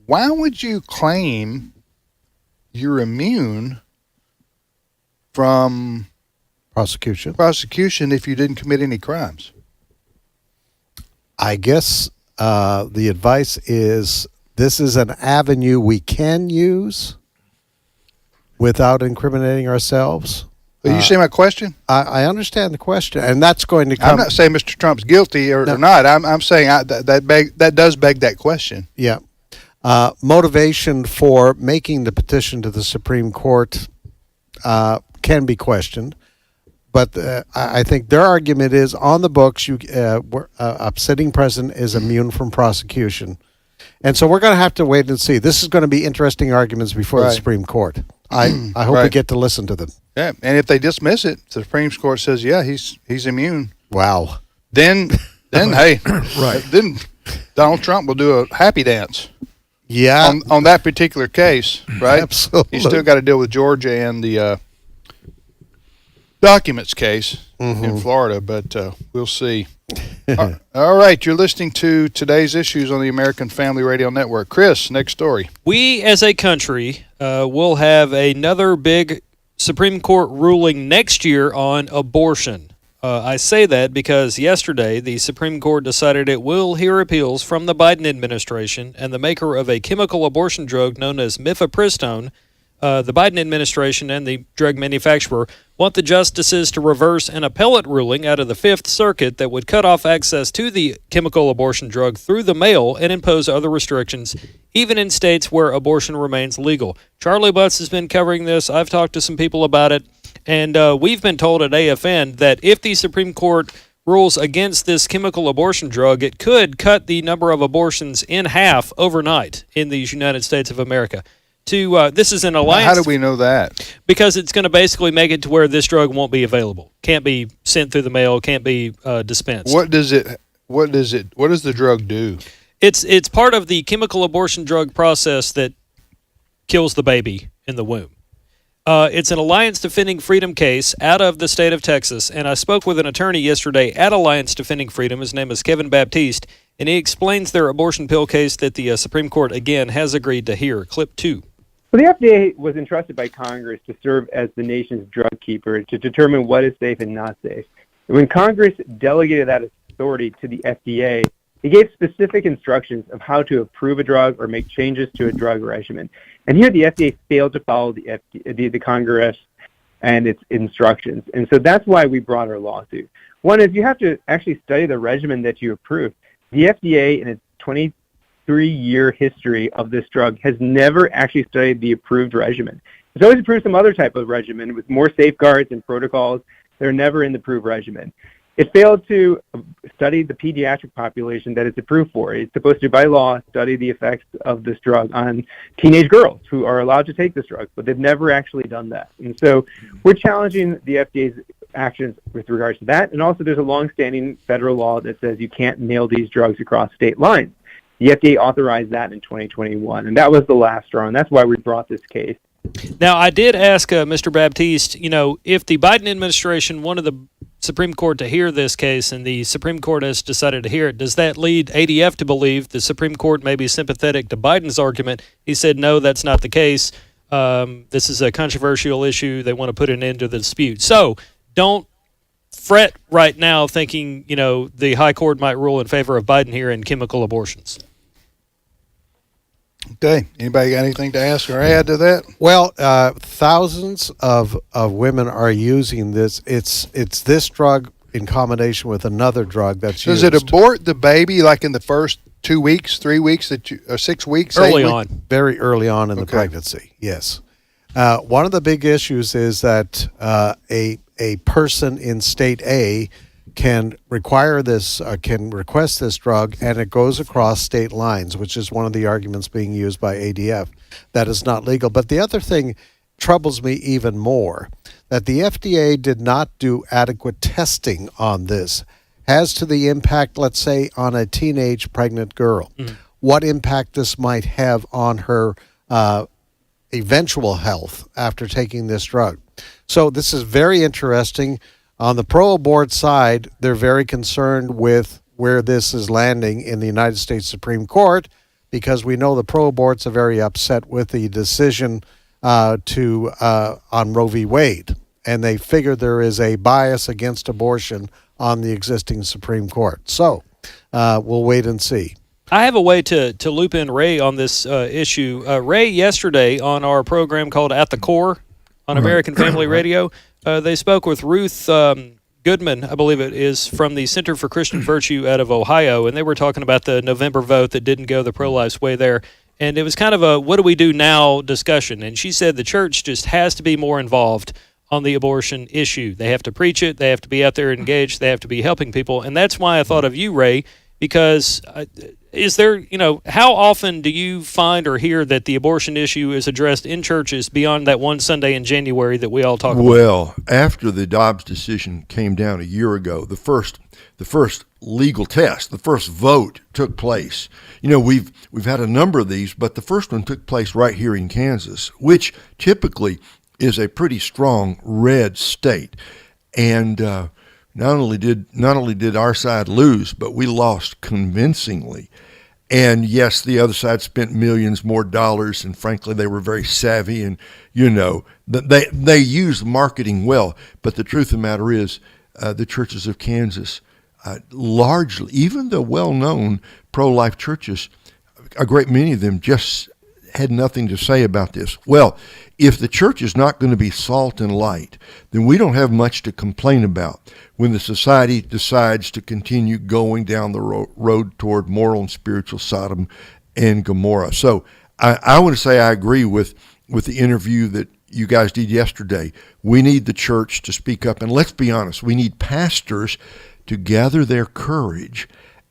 Why would you claim you're immune from prosecution if you didn't commit any crimes? I guess the advice is this is an avenue we can use without incriminating ourselves. You see my question? I understand the question, and that's going to come. I'm not saying Mr. Trump's guilty or not. I'm saying that does beg that question. Yeah. Motivation for making the petition to the Supreme Court can be questioned, but I think their argument is on the books. A sitting president is immune from prosecution, and so we're going to have to wait and see. This is going to be interesting arguments before the Supreme Court. I hope we get to listen to them. Yeah, and if they dismiss it, the Supreme Court says, yeah, he's immune. Wow. Then hey, then Donald Trump will do a happy dance. Yeah. On that particular case, right? Absolutely. He's still got to deal with Georgia and the documents case in Florida, but we'll see. All right, you're listening to Today's Issues on the American Family Radio Network. Chris, next story. We as a country will have another big Supreme Court ruling next year on abortion. I say that because yesterday the Supreme Court decided it will hear appeals from the Biden administration and the maker of a chemical abortion drug known as mifepristone. The Biden administration and the drug manufacturer want the justices to reverse an appellate ruling out of the Fifth Circuit that would cut off access to the chemical abortion drug through the mail and impose other restrictions, even in states where abortion remains legal. Charlie Butts has been covering this. I've talked to some people about it, and we've been told at AFN that if the Supreme Court rules against this chemical abortion drug, it could cut the number of abortions in half overnight in these United States of America. This is an alliance. How do we know that? Because it's going to basically make it to where this drug won't be available. Can't be sent through the mail. Can't be dispensed. What does the drug do? It's part of the chemical abortion drug process that kills the baby in the womb. It's an Alliance Defending Freedom case out of the state of Texas, and I spoke with an attorney yesterday at Alliance Defending Freedom. His name is Kevin Baptiste, and he explains their abortion pill case that the Supreme Court, again, has agreed to hear. Clip 2. Well, the FDA was entrusted by Congress to serve as the nation's drug keeper to determine what is safe and not safe. And when Congress delegated that authority to the FDA, it gave specific instructions of how to approve a drug or make changes to a drug regimen. And here the FDA failed to follow the Congress and its instructions. And so that's why we brought our lawsuit. One is you have to actually study the regimen that you approve. The FDA, in its 23-year history of this drug, has never actually studied the approved regimen. It's always approved some other type of regimen with more safeguards and protocols. They're never in the approved regimen. It failed to study the pediatric population that it's approved for. It's supposed to, by law, study the effects of this drug on teenage girls who are allowed to take this drug, but they've never actually done that. And so we're challenging the FDA's actions with regards to that. And also there's a longstanding federal law that says you can't mail these drugs across state lines. The FDA authorized that in 2021, and that was the last straw, and that's why we brought this case. Now, I did ask Mr. Baptiste, if the Biden administration wanted the Supreme Court to hear this case and the Supreme Court has decided to hear it, does that lead ADF to believe the Supreme Court may be sympathetic to Biden's argument? He said, no, that's not the case. This is a controversial issue. They want to put an end to the dispute. So don't fret right now thinking, the high court might rule in favor of Biden here in chemical abortions. Okay. Anybody got anything to ask or add to that? Well, thousands of women are using this. It's this drug in combination with another drug that's used. Does it abort the baby like in the first 2 weeks, 3 weeks, or 6 weeks? Early on. Very early on in the pregnancy, yes. One of the big issues is that a person in state A can require this, can request this drug, and it goes across state lines, which is one of the arguments being used by ADF. That is not legal. But the other thing troubles me even more, that the FDA did not do adequate testing on this as to the impact, let's say, on a teenage pregnant girl. Mm-hmm. What impact this might have on her eventual health after taking this drug. So this is very interesting. On the pro-abort side, they're very concerned with where this is landing in the United States Supreme Court, because we know the pro-aborts are very upset with the decision on Roe v. Wade, and they figure there is a bias against abortion on the existing Supreme Court. So we'll wait and see. I have a way to loop in Ray on this issue. Ray, yesterday on our program called At the Core on American Family Radio, they spoke with Ruth Goodman, I believe it is, from the Center for Christian Virtue out of Ohio, and they were talking about the November vote that didn't go the pro-life's way there. And it was kind of a what do we do now discussion. And she said the church just has to be more involved on the abortion issue. They have to preach it. They have to be out there engaged. They have to be helping people. And that's why I thought of you, Ray, because is there, how often do you find or hear that the abortion issue is addressed in churches beyond that one Sunday in January that we all talk about? Well, after the Dobbs decision came down a year ago, the first legal test, the first vote took place. We've had a number of these, but the first one took place right here in Kansas, which typically is a pretty strong red state. And not only did our side lose, but we lost convincingly. And yes, the other side spent millions more dollars, and frankly, they were very savvy, and they used marketing well. But the truth of the matter is, the churches of Kansas, largely, even the well-known pro-life churches, a great many of them just had nothing to say about this. Well, if the church is not going to be salt and light, then we don't have much to complain about when the society decides to continue going down the road toward moral and spiritual Sodom and Gomorrah. So I want to say I agree with the interview that you guys did yesterday. We need the church to speak up. And let's be honest, we need pastors to gather their courage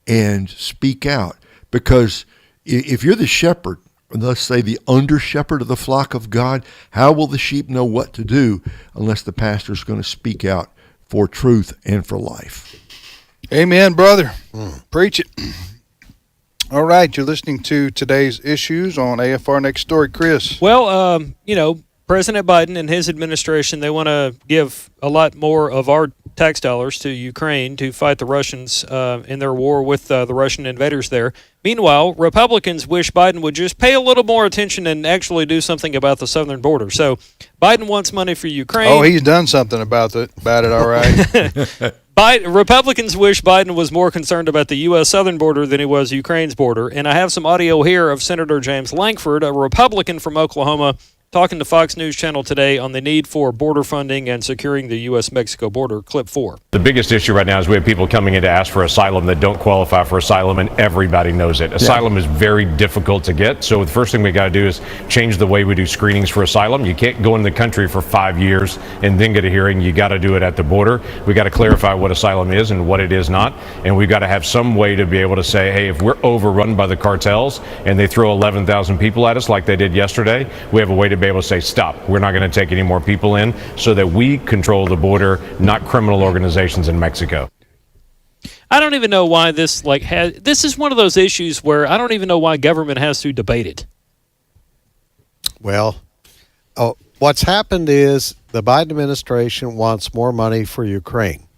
and speak out. Because if you're the shepherd, let's say the under-shepherd of the flock of God, how will the sheep know what to do unless the pastor is going to speak out for truth and for life? Amen, brother. Preach it. All right, you're listening to today's issues on AFR Next Story. Chris. Well, President Biden and his administration, they want to give a lot more of our tax dollars to Ukraine to fight the Russians in their war with the Russian invaders there. Meanwhile, Republicans wish Biden would just pay a little more attention and actually do something about the southern border. So Biden wants money for Ukraine. Oh, he's done something about it, all right. Republicans wish Biden was more concerned about the U.S. southern border than he was Ukraine's border. And I have some audio here of Senator James Lankford, a Republican from Oklahoma, talking to Fox News Channel today on the need for border funding and securing the U.S.-Mexico border. Clip 4. The biggest issue right now is we have people coming in to ask for asylum that don't qualify for asylum, and everybody knows it. Asylum is very difficult to get, so the first thing we got to do is change the way we do screenings for asylum. You can't go in the country for 5 years and then get a hearing. You got to do it at the border. We got to clarify what asylum is and what it is not, and we've got to have some way to be able to say, hey, if we're overrun by the cartels and they throw 11,000 people at us like they did yesterday, we have a way to be able to say, stop, we're not going to take any more people in, so that we control the border, not criminal organizations in Mexico. I don't even know why this this is one of those issues where I don't even know why government has to debate it. Well, what's happened is the Biden administration wants more money for Ukraine.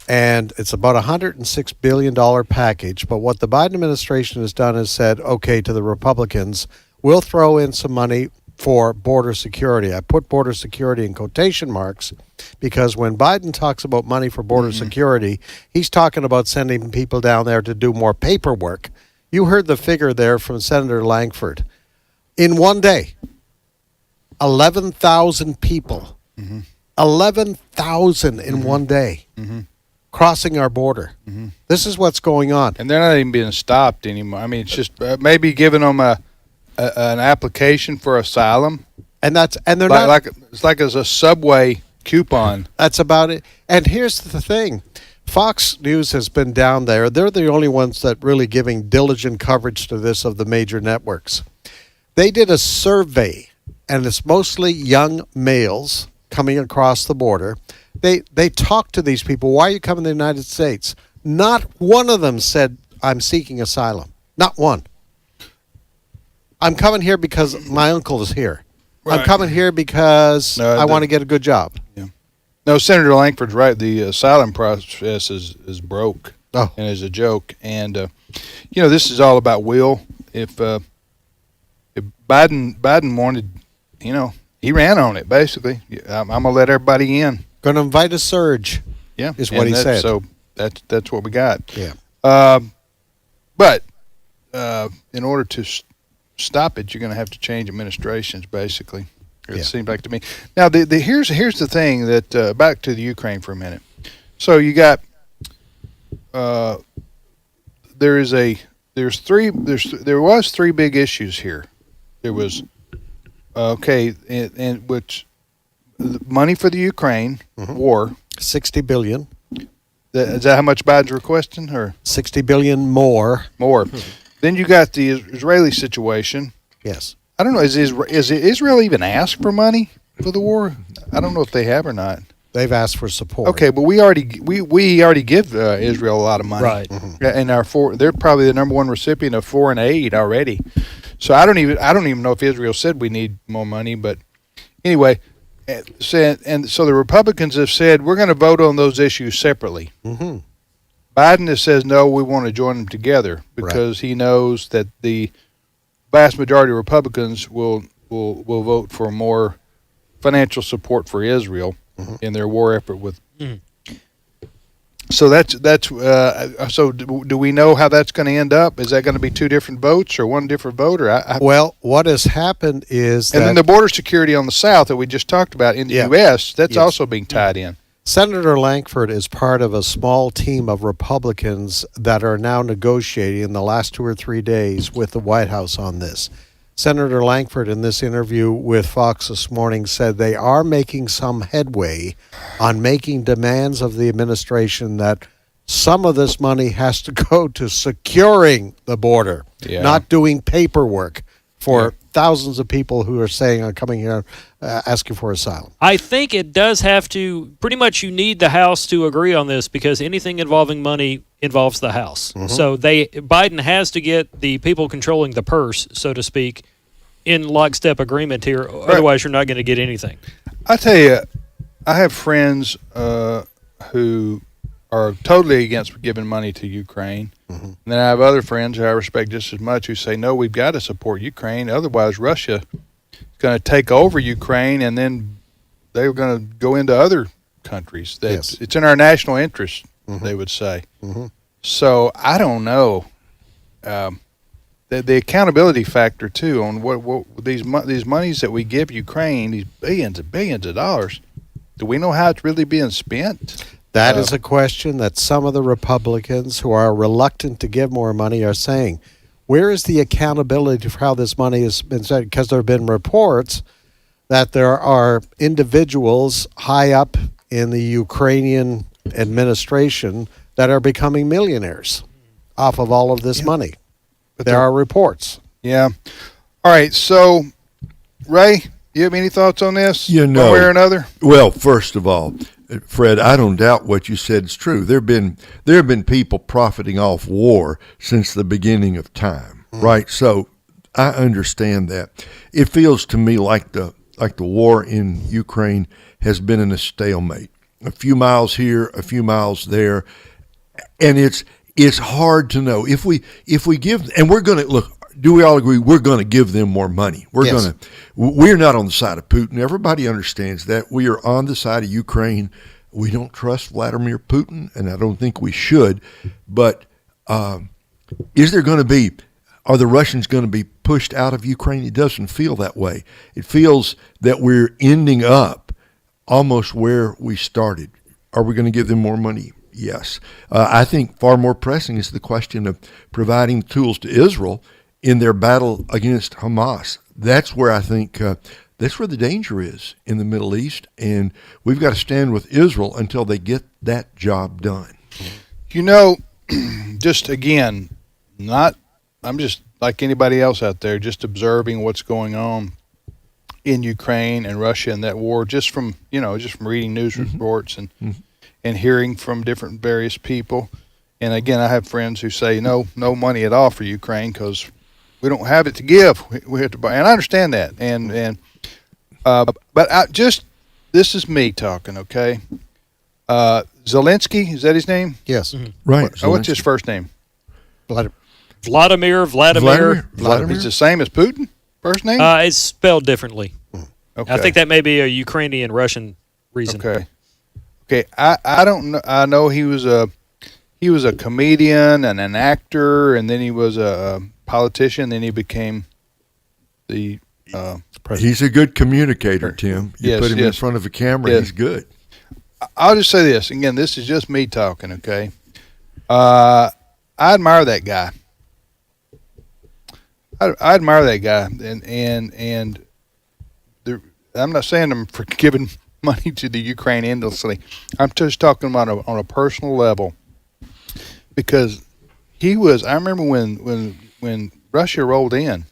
And it's about a $106 billion package. But what the Biden administration has done is said, okay, to the Republicans, we'll throw in some money for border security. I put border security in quotation marks because when Biden talks about money for border security, he's talking about sending people down there to do more paperwork. You heard the figure there from Senator Langford. In one day, 11,000 people, 11,000 in one day crossing our border. This is what's going on. And they're not even being stopped anymore. I mean, it's just maybe giving them an application for asylum. And they're like it's like as a subway coupon. That's about it. And here's the thing. Fox News has been down there. They're the only ones that really giving diligent coverage to this of the major networks. They did a survey, and it's mostly young males coming across the border. They talked to these people. Why are you coming to the United States? Not one of them said, I'm seeking asylum. Not one. I'm coming here because my uncle is here. Right. I'm coming here because I want to get a good job. Yeah. No, Senator Langford's right. The asylum process is broke and is a joke. And, this is all about will. If Biden wanted, he ran on it, basically. I'm going to let everybody in. Going to invite a surge. Yeah. Is what he said. So that's what we got. Yeah. But in order to stop it, you're going to have to change administrations, basically. It seems like to me. Now, here's the thing that back to the Ukraine for a minute. So you got there was three big issues here. There was and which money for the Ukraine war, $60 billion. Is that how much Biden's requesting, or $60 billion more? More. Then you got the Israeli situation. Yes. I don't know. Is Israel even asked for money for the war? I don't know if they have or not. They've asked for support. Okay, but we already give Israel a lot of money, right? And they're probably the number one recipient of foreign aid already. So I don't even know if Israel said we need more money, but anyway, so the Republicans have said we're going to vote on those issues separately. Biden has says no, we want to join them together because he knows that the vast majority of Republicans will vote for more financial support for Israel in their war effort with. So so do we know how that's going to end up? Is that going to be two different votes or one different vote? Well, what has happened is then the border security on the south that we just talked about in the U.S., that's also being tied in. Senator Langford is part of a small team of Republicans that are now negotiating in the last 2 or 3 days with the White House on this. Senator Langford, in this interview with Fox this morning, said they are making some headway on making demands of the administration that some of this money has to go to securing the border, not doing paperwork for thousands of people who are saying are coming here asking for asylum. I think it does have to, pretty much you need the House to agree on this because anything involving money involves the House. So Biden has to get the people controlling the purse, so to speak, in lockstep agreement here. Otherwise, you're not going to get anything. I tell you, I have friends who are totally against giving money to Ukraine. And then I have other friends who I respect just as much who say, no, we've got to support Ukraine. Otherwise, Russia is going to take over Ukraine, and then they're going to go into other countries. It's in our national interest, they would say. So I don't know. The accountability factor, too, on what these monies that we give Ukraine, these billions and billions of dollars, do we know how it's really being spent? That is a question that some of the Republicans who are reluctant to give more money are saying. Where is the accountability for how this money has been spent? Because there have been reports that there are individuals high up in the Ukrainian administration that are becoming millionaires off of all of this money. But there are reports. Yeah. All right. So, Ray, you have any thoughts on this? One way or another? Well, first of all, Fred, I don't doubt what you said is true. There have been people profiting off war since the beginning of time, right? So I understand that. It feels to me like the war in Ukraine has been in a stalemate. A few miles here, a few miles there, and it's hard to know if we give. And we're going to look. do we all agree we're going to give them more money? Yes. We're not on the side of Putin. Everybody understands that. We are on the side of Ukraine. We don't trust Vladimir Putin, and I don't think we should. But are the Russians going to be pushed out of Ukraine? It doesn't feel that way. It feels that we're ending up almost where we started. Are we going to give them more money? Yes. I think far more pressing is the question of providing tools to Israel in their battle against Hamas. That's where I think that's where the danger is in the Middle East, and we've got to stand with Israel until they get that job done. You know, just again, I'm just like anybody else out there, just observing what's going on in Ukraine and Russia and that war, just from reading news reports and hearing from different various people. And again, I have friends who say no money at all for Ukraine because we don't have it to give. We have to buy, and I understand that. But this is me talking, okay? Zelensky, is that his name? Yes. Right. What's his first name? Vladimir. He's the same as Putin? First name? It's spelled differently. Okay. I think that may be a Ukrainian-Russian reason. Okay. I don't know. I know he was a comedian and an actor, and then he was a politician. Then he became the president. He's a good communicator, Tim. You put him in front of a camera, he's good. I'll just say this again. This is just me talking. Okay. I admire that guy. I admire that guy, and I'm not saying I'm for giving money to the Ukraine endlessly. I'm just talking about on a personal level, because he was. I remember when Russia rolled in,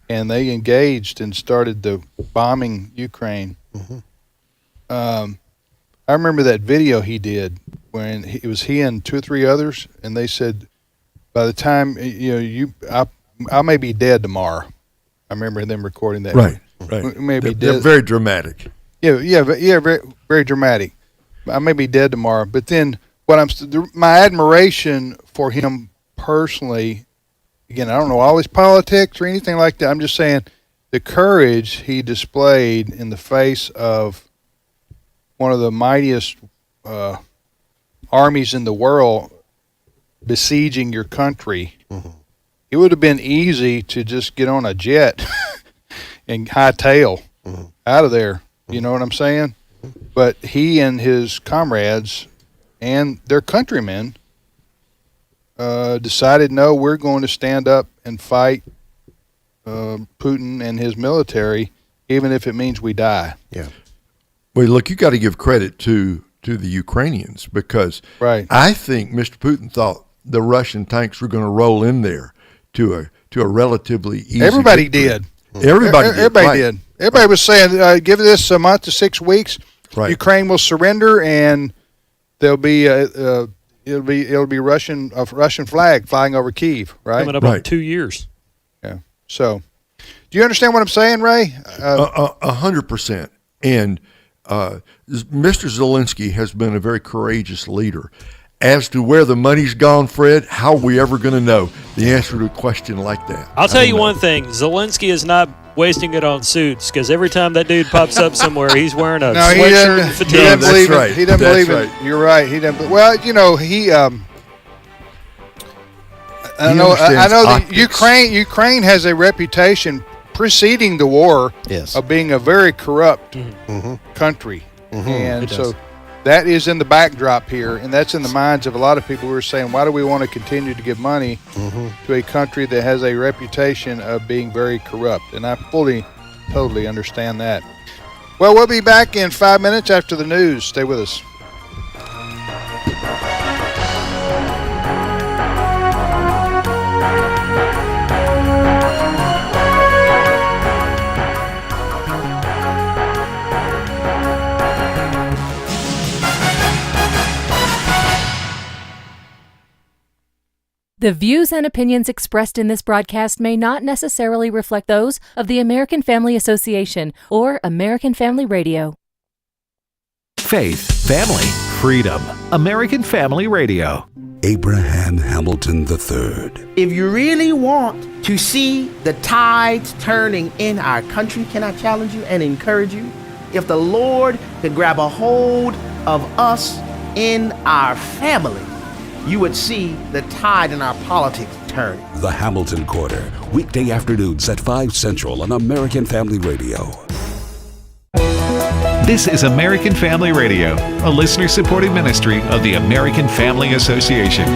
and they engaged and started the bombing Ukraine. I remember that video he did when it was he and 2 or 3 others, and they said, by the time I may be dead tomorrow. I remember them recording that. Right. They're very dramatic. Yeah, very, very dramatic. I may be dead tomorrow, but then my admiration for him personally, again, I don't know all his politics or anything like that. I'm just saying the courage he displayed in the face of one of the mightiest armies in the world besieging your country. It would have been easy to just get on a jet and hightail out of there. You know what I'm saying? But he and his comrades and their countrymen decided, no, we're going to stand up and fight Putin and his military, even if it means we die. Yeah. Well, look, you got to give credit to the Ukrainians, because I think Mr. Putin thought the Russian tanks were going to roll in there to a relatively easy Everybody victory. did. Everybody did. Everybody was saying, give this a month to 6 weeks. Ukraine will surrender, and there'll be it'll be a Russian flag flying over Kyiv. Right. Coming up in 2 years. Yeah. So, do you understand what I'm saying, Ray? 100%. And Mr. Zelensky has been a very courageous leader. As to where the money's gone, Fred, how are we ever going to know the answer to a question like that? I'll tell you one thing. Zelensky is not wasting it on suits, because every time that dude pops up somewhere, he's wearing a sweatshirt and fatigues. He doesn't believe it. He doesn't believe it. You're right. He doesn't. Well, he. I know that Ukraine has a reputation preceding the war of being a very corrupt country, and so that is in the backdrop here, and that's in the minds of a lot of people who are saying, why do we want to continue to give money to a country that has a reputation of being very corrupt? And I totally understand that. Well, we'll be back in 5 minutes after the news. Stay with us. The views and opinions expressed in this broadcast may not necessarily reflect those of the American Family Association or American Family Radio. Faith, family, freedom. American Family Radio. Abraham Hamilton III. If you really want to see the tides turning in our country, can I challenge you and encourage you? If the Lord could grab a hold of us in our family, you would see the tide in our politics turn. The Hamilton Quarter, weekday afternoons at 5 Central on American Family Radio. This is American Family Radio, a listener-supported ministry of the American Family Association.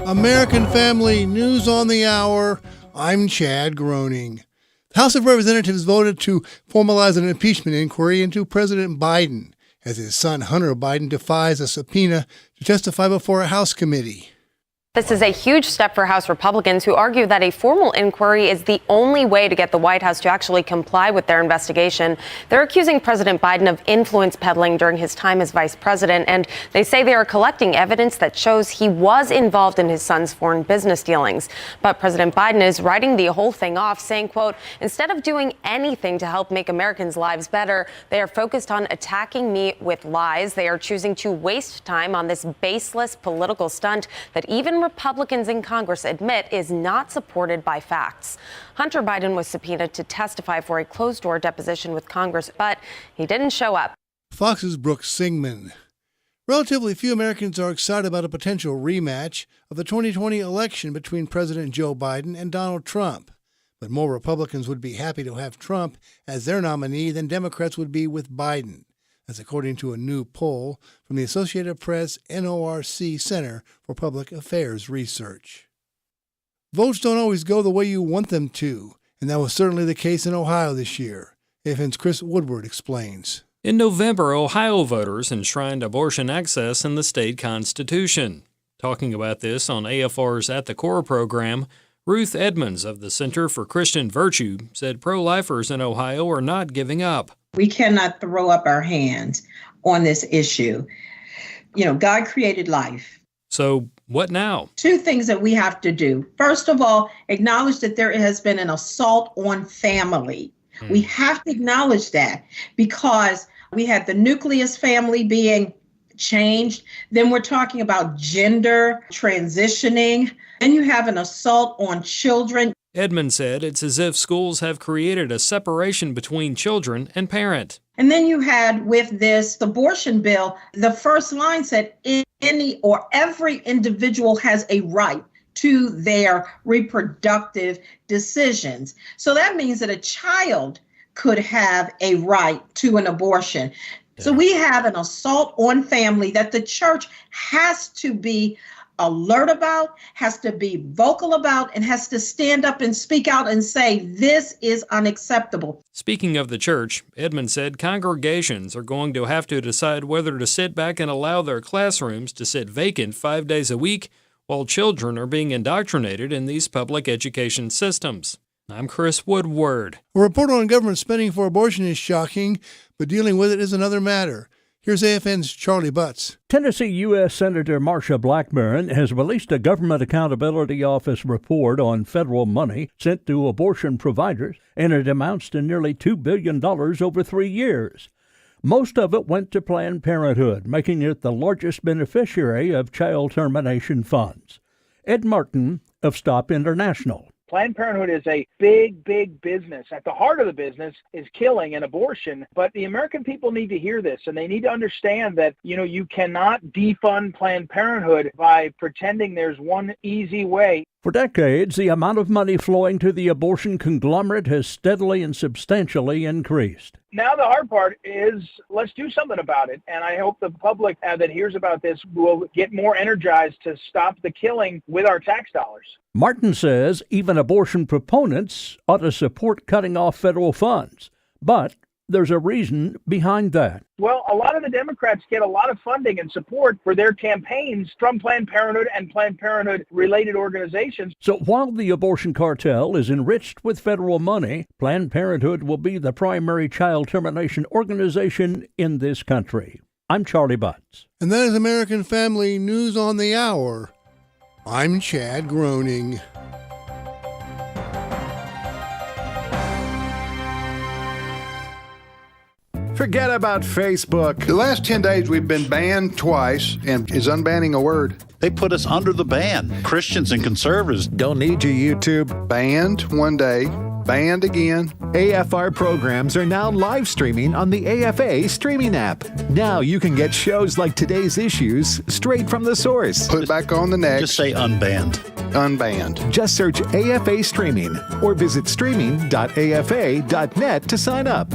American Family News on the Hour. I'm Chad Groening. The House of Representatives voted to formalize an impeachment inquiry into President Biden as his son Hunter Biden defies a subpoena to testify before a House committee. This is a huge step for House Republicans who argue that a formal inquiry is the only way to get the White House to actually comply with their investigation. They're accusing President Biden of influence peddling during his time as vice president, and they say they are collecting evidence that shows he was involved in his son's foreign business dealings. But President Biden is writing the whole thing off, saying, quote, instead of doing anything to help make Americans' lives better, they are focused on attacking me with lies. They are choosing to waste time on this baseless political stunt that even Republicans in Congress admit is not supported by facts. Hunter Biden was subpoenaed to testify for a closed-door deposition with Congress, but he didn't show up. Fox's Brooke Singman. Relatively few Americans are excited about a potential rematch of the 2020 election between President Joe Biden and Donald Trump. But more Republicans would be happy to have Trump as their nominee than Democrats would be with Biden. That's according to a new poll from the Associated Press NORC Center for Public Affairs Research. Votes don't always go the way you want them to, and that was certainly the case in Ohio this year. AFN's Chris Woodward explains. In November, Ohio voters enshrined abortion access in the state constitution. Talking about this on AFR's At the Core program, Ruth Edmonds of the Center for Christian Virtue said pro-lifers in Ohio are not giving up. We cannot throw up our hands on this issue. You know, God created life. So what now? Two things that we have to do. First of all, acknowledge that there has been an assault on family. We have to acknowledge that because we had the nucleus family being changed. Then we're talking about gender transitioning. Then you have an assault on children. Edmund said it's as if schools have created a separation between children and parent. And then you had with this abortion bill, the first line said any or every individual has a right to their reproductive decisions. So that means that a child could have a right to an abortion. Yeah. So we have an assault on family that the church has to be alert about, has to be vocal about, and has to stand up and speak out and say, this is unacceptable. Speaking of the church, Edmund said congregations are going to have to decide whether to sit back and allow their classrooms to sit vacant 5 days a week while children are being indoctrinated in these public education systems. I'm Chris Woodward. A report on government spending for abortion is shocking, but dealing with it is another matter. Here's AFN's Charlie Butts. Tennessee U.S. Senator Marsha Blackburn has released a Government Accountability Office report on federal money sent to abortion providers, and it amounts to nearly $2 billion over 3 years. Most of it went to Planned Parenthood, making it the largest beneficiary of child termination funds. Ed Martin of Stop International. Planned Parenthood is a big, big business. At the heart of the business is killing and abortion. But the American people need to hear this, and they need to understand that, you cannot defund Planned Parenthood by pretending there's one easy way. For decades, the amount of money flowing to the abortion conglomerate has steadily and substantially increased. Now the hard part is let's do something about it. And I hope the public that hears about this will get more energized to stop the killing with our tax dollars. Martin says even abortion proponents ought to support cutting off federal funds. But there's a reason behind that. Well, a lot of the Democrats get a lot of funding and support for their campaigns from Planned Parenthood and Planned Parenthood-related organizations. So while the abortion cartel is enriched with federal money, Planned Parenthood will be the primary child termination organization in this country. I'm Charlie Butts. And that is American Family News on the Hour. I'm Chad Groening. Forget about Facebook. The last 10 days we've been banned twice, and is unbanning a word? They put us under the ban. Christians and conservatives don't need you, YouTube. Banned one day, banned again. AFR programs are now live streaming on the AFA Streaming app. Now you can get shows like Today's Issues straight from the source. Put back on the next. Just say unbanned. Unbanned. Just search AFA Streaming or visit streaming.afa.net to sign up.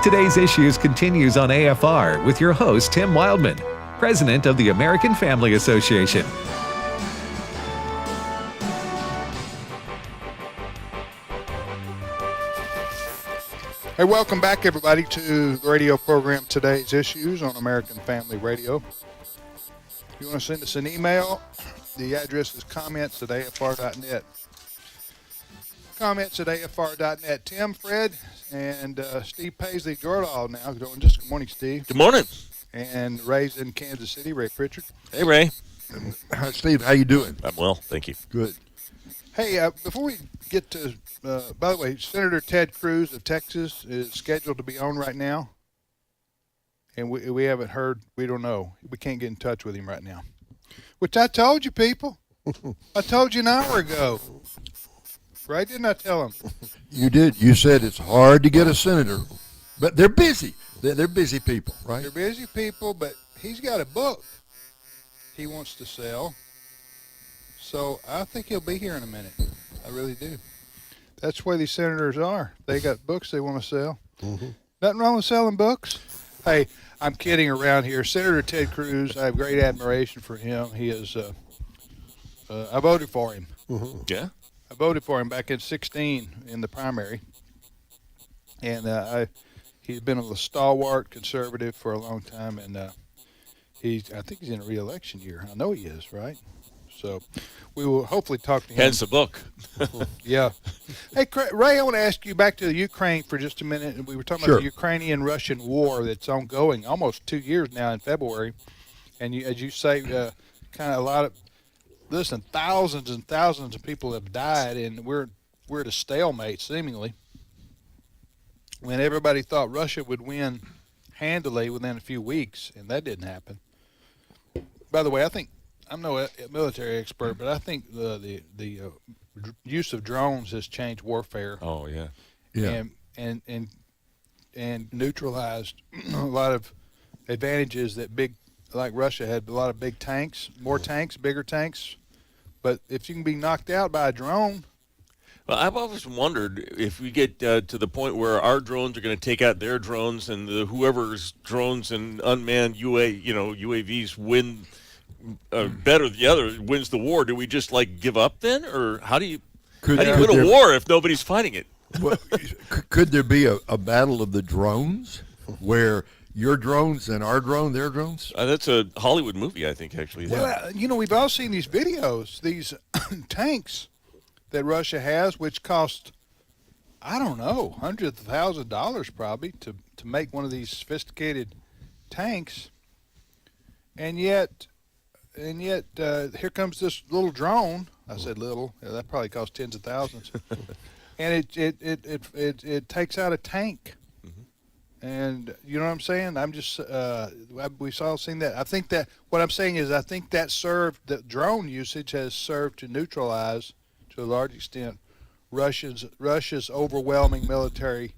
Today's Issues continues on AFR with your host, Tim Wildman, President of the American Family Association. Hey, welcome back, everybody, to the radio program Today's Issues on American Family Radio. If you want to send us an email, the address is comments@afr.net. Comments@afr.net. Tim, Fred, and Steve Paisley Jordahl now. Good morning, Steve. Good morning. And Ray's in Kansas City. Ray Pritchard. Hey, Ray. Steve, how you doing? I'm well, thank you. Good. Hey, before we get to, by the way, Senator Ted Cruz of Texas is scheduled to be on right now. And we haven't heard, we don't know. We can't get in touch with him right now. Which I told you, people. I told you an hour ago. Right? Didn't I tell him? You did. You said it's hard to get a senator. But they're busy. They're busy people, right? They're busy people, but he's got a book he wants to sell. So I think he'll be here in a minute. I really do. That's the way these senators are. They got books they want to sell. Mm-hmm. Nothing wrong with selling books. Hey, I'm kidding around here. Senator Ted Cruz, I have great admiration for him. He is, I voted for him. Mm-hmm. Yeah? I voted for him back in 2016 in the primary. And he's been a stalwart conservative for a long time. And I think he's in a re-election year. I know he is, right? So we will hopefully talk to him. Hence the book. Yeah. Hey, Ray, I want to ask you back to the Ukraine for just a minute. And we were talking about the Ukrainian-Russian war that's ongoing almost 2 years now in February. And as you say, kind of a lot of, listen, thousands and thousands of people have died, and we're at a stalemate, seemingly. When everybody thought Russia would win handily within a few weeks, and that didn't happen. By the way, I think, I'm no military expert, but I think the use of drones has changed warfare. Oh, yeah. Yeah. And neutralized a lot of advantages that like Russia had, a lot of big tanks, more tanks, bigger tanks. But if you can be knocked out by a drone. Well, I've always wondered if we get to the point where our drones are going to take out their drones, and whoever's drones and unmanned UAVs win better the other wins the war. Do we just give up then, or how do you win a war if nobody's fighting it? Well, could there be a battle of the drones where your drones and our drone, their drones? That's a Hollywood movie, I think, actually. Well, we've all seen these videos, these tanks that Russia has, which cost, I don't know, hundreds of thousands of dollars probably to make one of these sophisticated tanks. And yet here comes this little drone. I said little. Yeah, that probably cost tens of thousands. And it takes out a tank. And you know what I'm saying? I'm just we've all seen that. I think that what I'm saying is I think that drone usage has served to neutralize to a large extent Russia's overwhelming military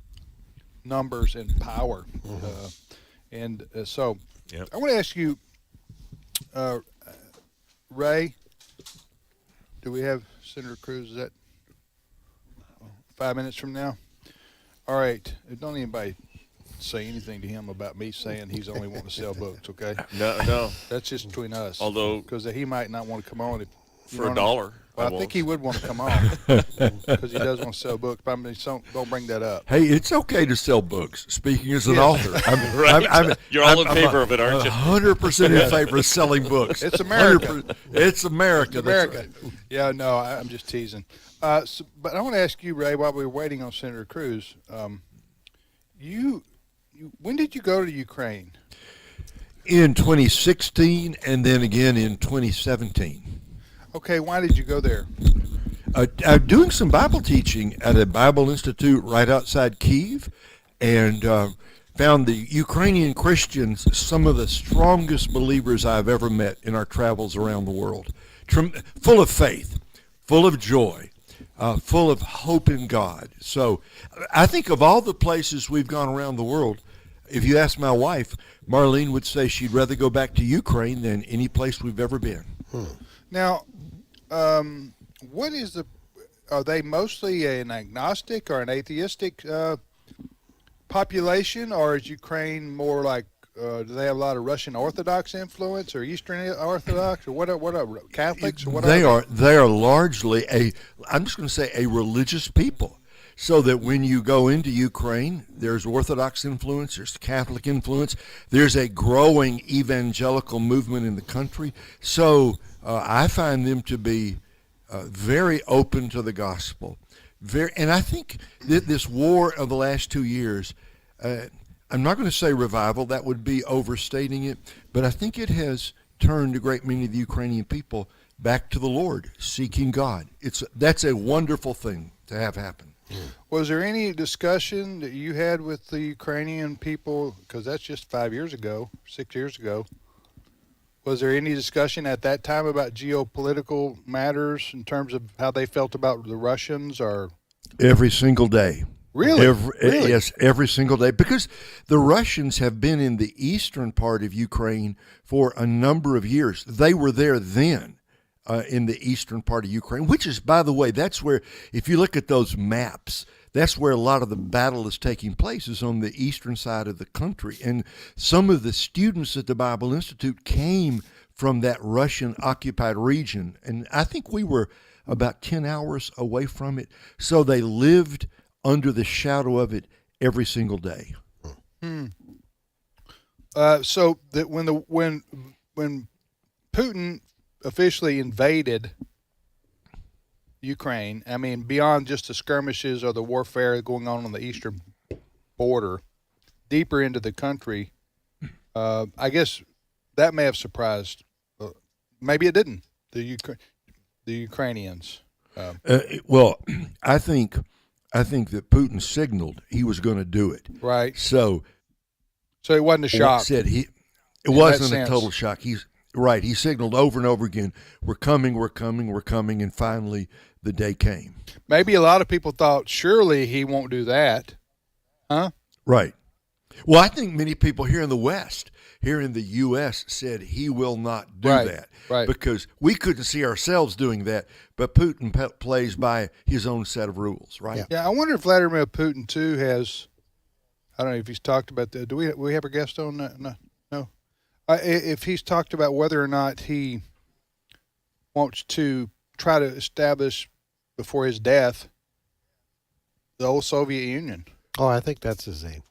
numbers and power. So I want to ask you, Ray, do we have Senator Cruz? Is that 5 minutes from now? All right. Don't anybody say anything to him about me saying he's only wanting to sell books, okay? No. That's just between us. Although, because he might not want to come on for $1. Well, I think he would want to come on because he does want to sell books. But I mean, don't bring that up. Hey, it's okay to sell books. Speaking as an Yeah. author, You're all in favor of it, aren't you? 100% in favor of selling books. It's America. 100%. It's America. It's America. Yeah, no, I'm just teasing. But I want to ask you, Ray, while we were waiting on Senator Cruz, when did you go to Ukraine? In 2016 and then again in 2017. Okay, why did you go there? doing some Bible teaching at a Bible Institute right outside Kyiv, and found the Ukrainian Christians some of the strongest believers I've ever met in our travels around the world. Full of faith, full of joy, full of hope in God. So I think of all the places we've gone around the world, if you ask my wife, Marlene would say she'd rather go back to Ukraine than any place we've ever been. Now, are they mostly an agnostic or an atheistic population, or is Ukraine more like, do they have a lot of Russian Orthodox influence or Eastern Orthodox, or what are Catholics, or what They are largely I'm just going to say a religious people. So that when you go into Ukraine, there's Orthodox influence, there's Catholic influence, there's a growing evangelical movement in the country. So I find them to be very open to the gospel. And I think that this war of the last 2 years, I'm not going to say revival, that would be overstating it, but I think it has turned a great many of the Ukrainian people back to the Lord, seeking God. That's a wonderful thing to have happen. Was there any discussion that you had with the Ukrainian people, because that's just 5 years ago, 6 years ago, was there any discussion at that time about geopolitical matters in terms of how they felt about the Russians? Or every single day? Really? Really? Yes, every single day, because the Russians have been in the eastern part of Ukraine for a number of years. They were there then. In the eastern part of Ukraine, which is, by the way, that's where, if you look at those maps, that's where a lot of the battle is taking place, is on the eastern side of the country. And some of the students at the Bible Institute came from that Russian-occupied region, and I think we were about 10 hours away from it. So they lived under the shadow of it every single day. So that when Putin officially invaded Ukraine, I mean, beyond just the skirmishes or the warfare going on the eastern border, deeper into the country, I guess that may have surprised. Maybe it didn't. The Ukrainians. Well, I think that Putin signaled he was going to do it. Right. So it wasn't a shock. It wasn't a total shock. Right. He signaled over and over again, we're coming, and finally the day came. Maybe a lot of people thought, surely he won't do that. Huh? Right. Well, I think many people here in the West, here in the U.S., said he will not do that. Right. Because we couldn't see ourselves doing that, but Putin plays by his own set of rules, right? Yeah, I wonder if Vladimir Putin, too, has, I don't know if he's talked about that. Do we have a guest on that? No. If he's talked about whether or not he wants to try to establish before his death the old Soviet Union. Oh, I think that's his aim.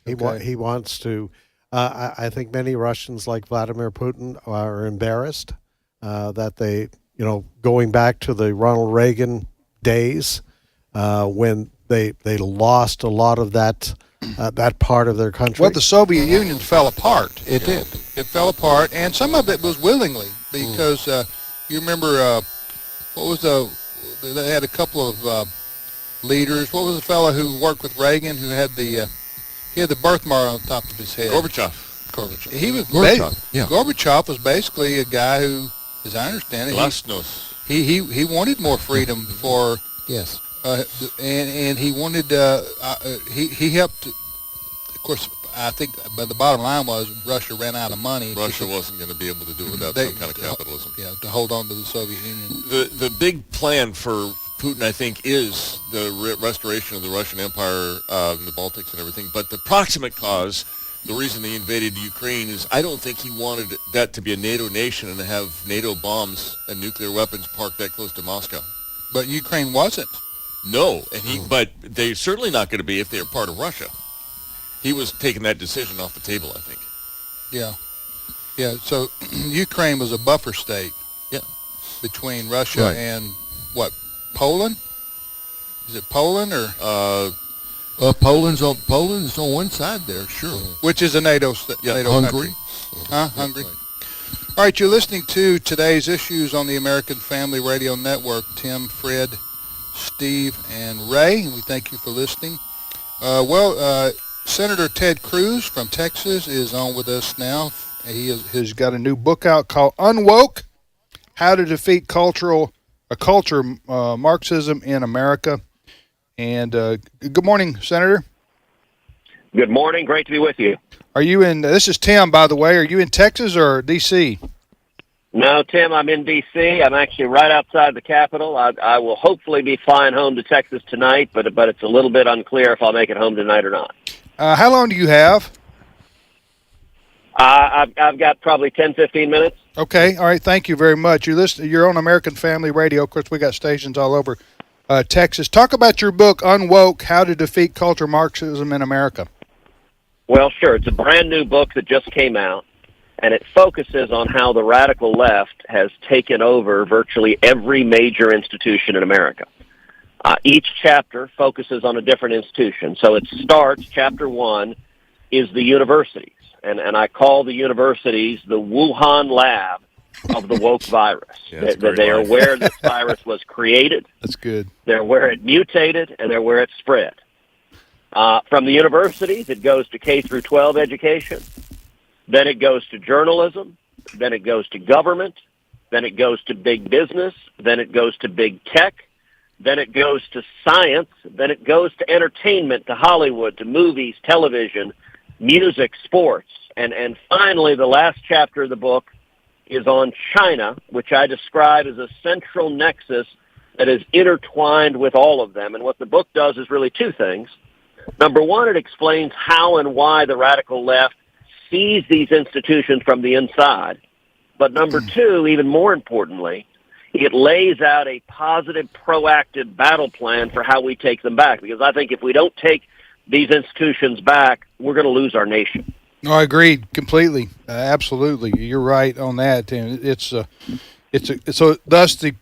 He wants to. I think many Russians, like Vladimir Putin, are embarrassed that they, going back to the Ronald Reagan days when they lost a lot of that part of their country. Well, the Soviet Union fell apart. It did. It fell apart, and some of it was willingly, because you remember they had a couple of leaders. What was the fellow who worked with Reagan who had the birthmark on top of his head? Gorbachev. He was Gorbachev. Gorbachev was basically a guy who, as I understand it, Glasnost. he wanted more freedom for yes. And he wanted he helped. Of course, I think, but the bottom line was Russia ran out of money. Russia wasn't going to be able to do it without some kind of capitalism. Yeah, to hold on to the Soviet Union. The big plan for Putin, I think, is the restoration of the Russian Empire in the Baltics and everything. But the proximate cause, the reason they invaded Ukraine, is I don't think he wanted that to be a NATO nation and to have NATO bombs and nuclear weapons parked that close to Moscow. But Ukraine wasn't. No, but they're certainly not going to be if they're part of Russia. He was taking that decision off the table, I think. Yeah. So Ukraine was a buffer state. Yeah. Between Russia and Poland? Is it Poland or? Poland's on one side there, sure. Which is a NATO state. Yeah, NATO Hungary. Country. Hungary. All right, you're listening to today's issues on the American Family Radio Network. Tim, Fred, Steve, and Ray, we thank you for listening. Senator Ted Cruz from Texas is on with us now. He's got a new book out called Unwoke: How to Defeat Culture Marxism in America. And good morning, Senator. Good morning. Great to be with you. Are you in? This is Tim, by the way. Are you in Texas or D.C.? No, Tim, I'm in D.C. I'm actually right outside the Capitol. I will hopefully be flying home to Texas tonight, but it's a little bit unclear if I'll make it home tonight or not. How long do you have? I've got probably 10, 15 minutes. Okay. All right. Thank you very much. You're on American Family Radio. Of course, we got stations all over Texas. Talk about your book, Unwoke: How to Defeat Culture Marxism in America. Well, sure. It's a brand new book that just came out, and it focuses on how the radical left has taken over virtually every major institution in America. Each chapter focuses on a different institution. So it starts, chapter 1 is the universities, and I call the universities the Wuhan lab of the woke virus. They are where this virus was created. That's good. They're where it mutated, and they're where it spread. From the universities, it goes to K through 12 education. Then it goes to journalism. Then it goes to government. Then it goes to big business. Then it goes to big tech. Then it goes to science. Then it goes to entertainment, to Hollywood, to movies, television, music, sports. And finally, the last chapter of the book is on China, which I describe as a central nexus that is intertwined with all of them. And what the book does is really two things. Number one, it explains how and why the radical left sees these institutions from the inside. But number two, even more importantly, it lays out a positive, proactive battle plan for how we take them back. Because I think if we don't take these institutions back, we're going to lose our nation. No, I agree completely. Absolutely. You're right on that. And so thus the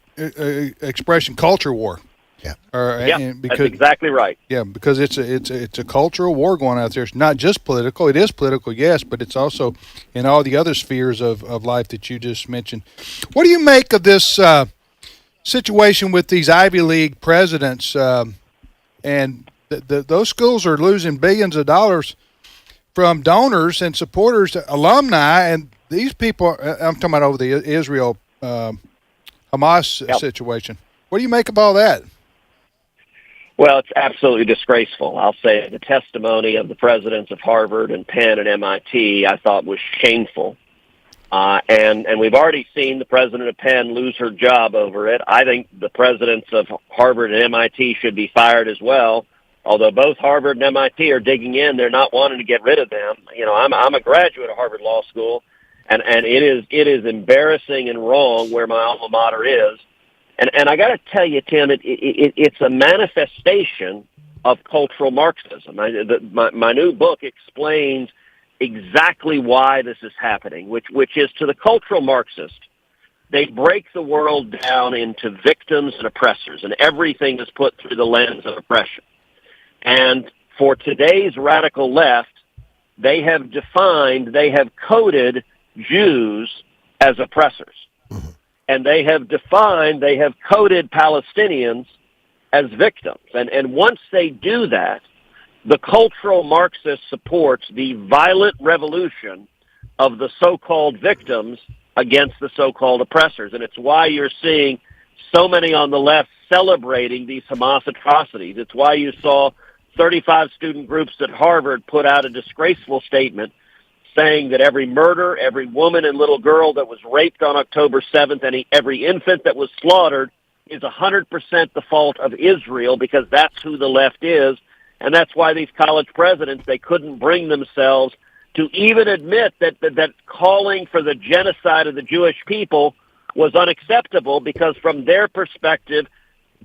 expression culture war. Yeah, that's exactly right. Yeah, because it's a cultural war going out there. It's not just political. It is political, yes, but it's also in all the other spheres of life that you just mentioned. What do you make of this situation with these Ivy League presidents? And those schools are losing billions of dollars from donors and supporters, alumni, and these people. I'm talking about over the Israel Hamas situation. What do you make of all that? Well, it's absolutely disgraceful. I'll say the testimony of the presidents of Harvard and Penn and MIT I thought was shameful. And we've already seen the president of Penn lose her job over it. I think the presidents of Harvard and MIT should be fired as well, although both Harvard and MIT are digging in. They're not wanting to get rid of them. You know, I'm a graduate of Harvard Law School, and it is embarrassing and wrong where my alma mater is. And I got to tell you, Tim, it's a manifestation of cultural Marxism. My new book explains exactly why this is happening, which is to the cultural Marxist, they break the world down into victims and oppressors, and everything is put through the lens of oppression. And for today's radical left, they have coded Jews as oppressors. And they have coded Palestinians as victims. And once they do that, the cultural Marxist supports the violent revolution of the so-called victims against the so-called oppressors. And it's why you're seeing so many on the left celebrating these Hamas atrocities. It's why you saw 35 student groups at Harvard put out a disgraceful statement saying that every murder, every woman and little girl that was raped on October 7th, and every infant that was slaughtered is 100% the fault of Israel, because that's who the left is. And that's why these college presidents, they couldn't bring themselves to even admit that calling for the genocide of the Jewish people was unacceptable, because from their perspective,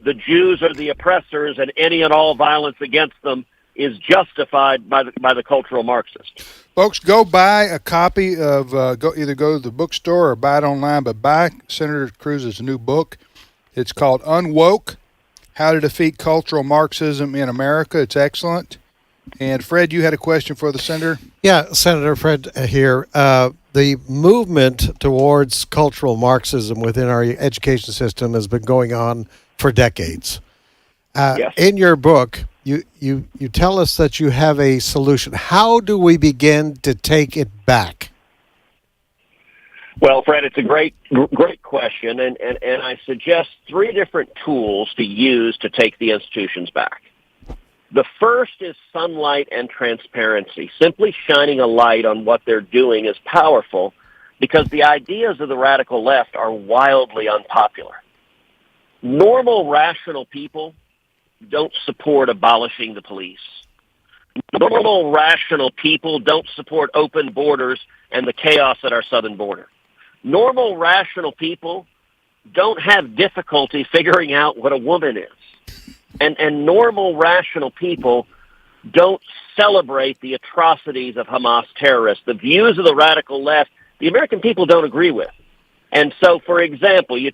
the Jews are the oppressors, and any and all violence against them is justified by the cultural Marxist. Folks, go buy a copy of, either go to the bookstore or buy it online, but buy Senator Cruz's new book. It's called Unwoke: How to Defeat Cultural Marxism in America. It's excellent. And Fred, you had a question for the senator? Yeah, Senator Fred here. the movement towards cultural Marxism within our education system has been going on for decades. Yes. In your book, you tell us that you have a solution. How do we begin to take it back? Well, Fred, it's a great question, and I suggest 3 different tools to use to take the institutions back. The first is sunlight and transparency. Simply shining a light on what they're doing is powerful because the ideas of the radical left are wildly unpopular. Normal, rational people don't support abolishing the police. Normal, rational people don't support open borders and the chaos at our southern border. Normal, rational people don't have difficulty figuring out what a woman is. And normal, rational people don't celebrate the atrocities of Hamas terrorists. The views of the radical left, the American people don't agree with. And so, for example, you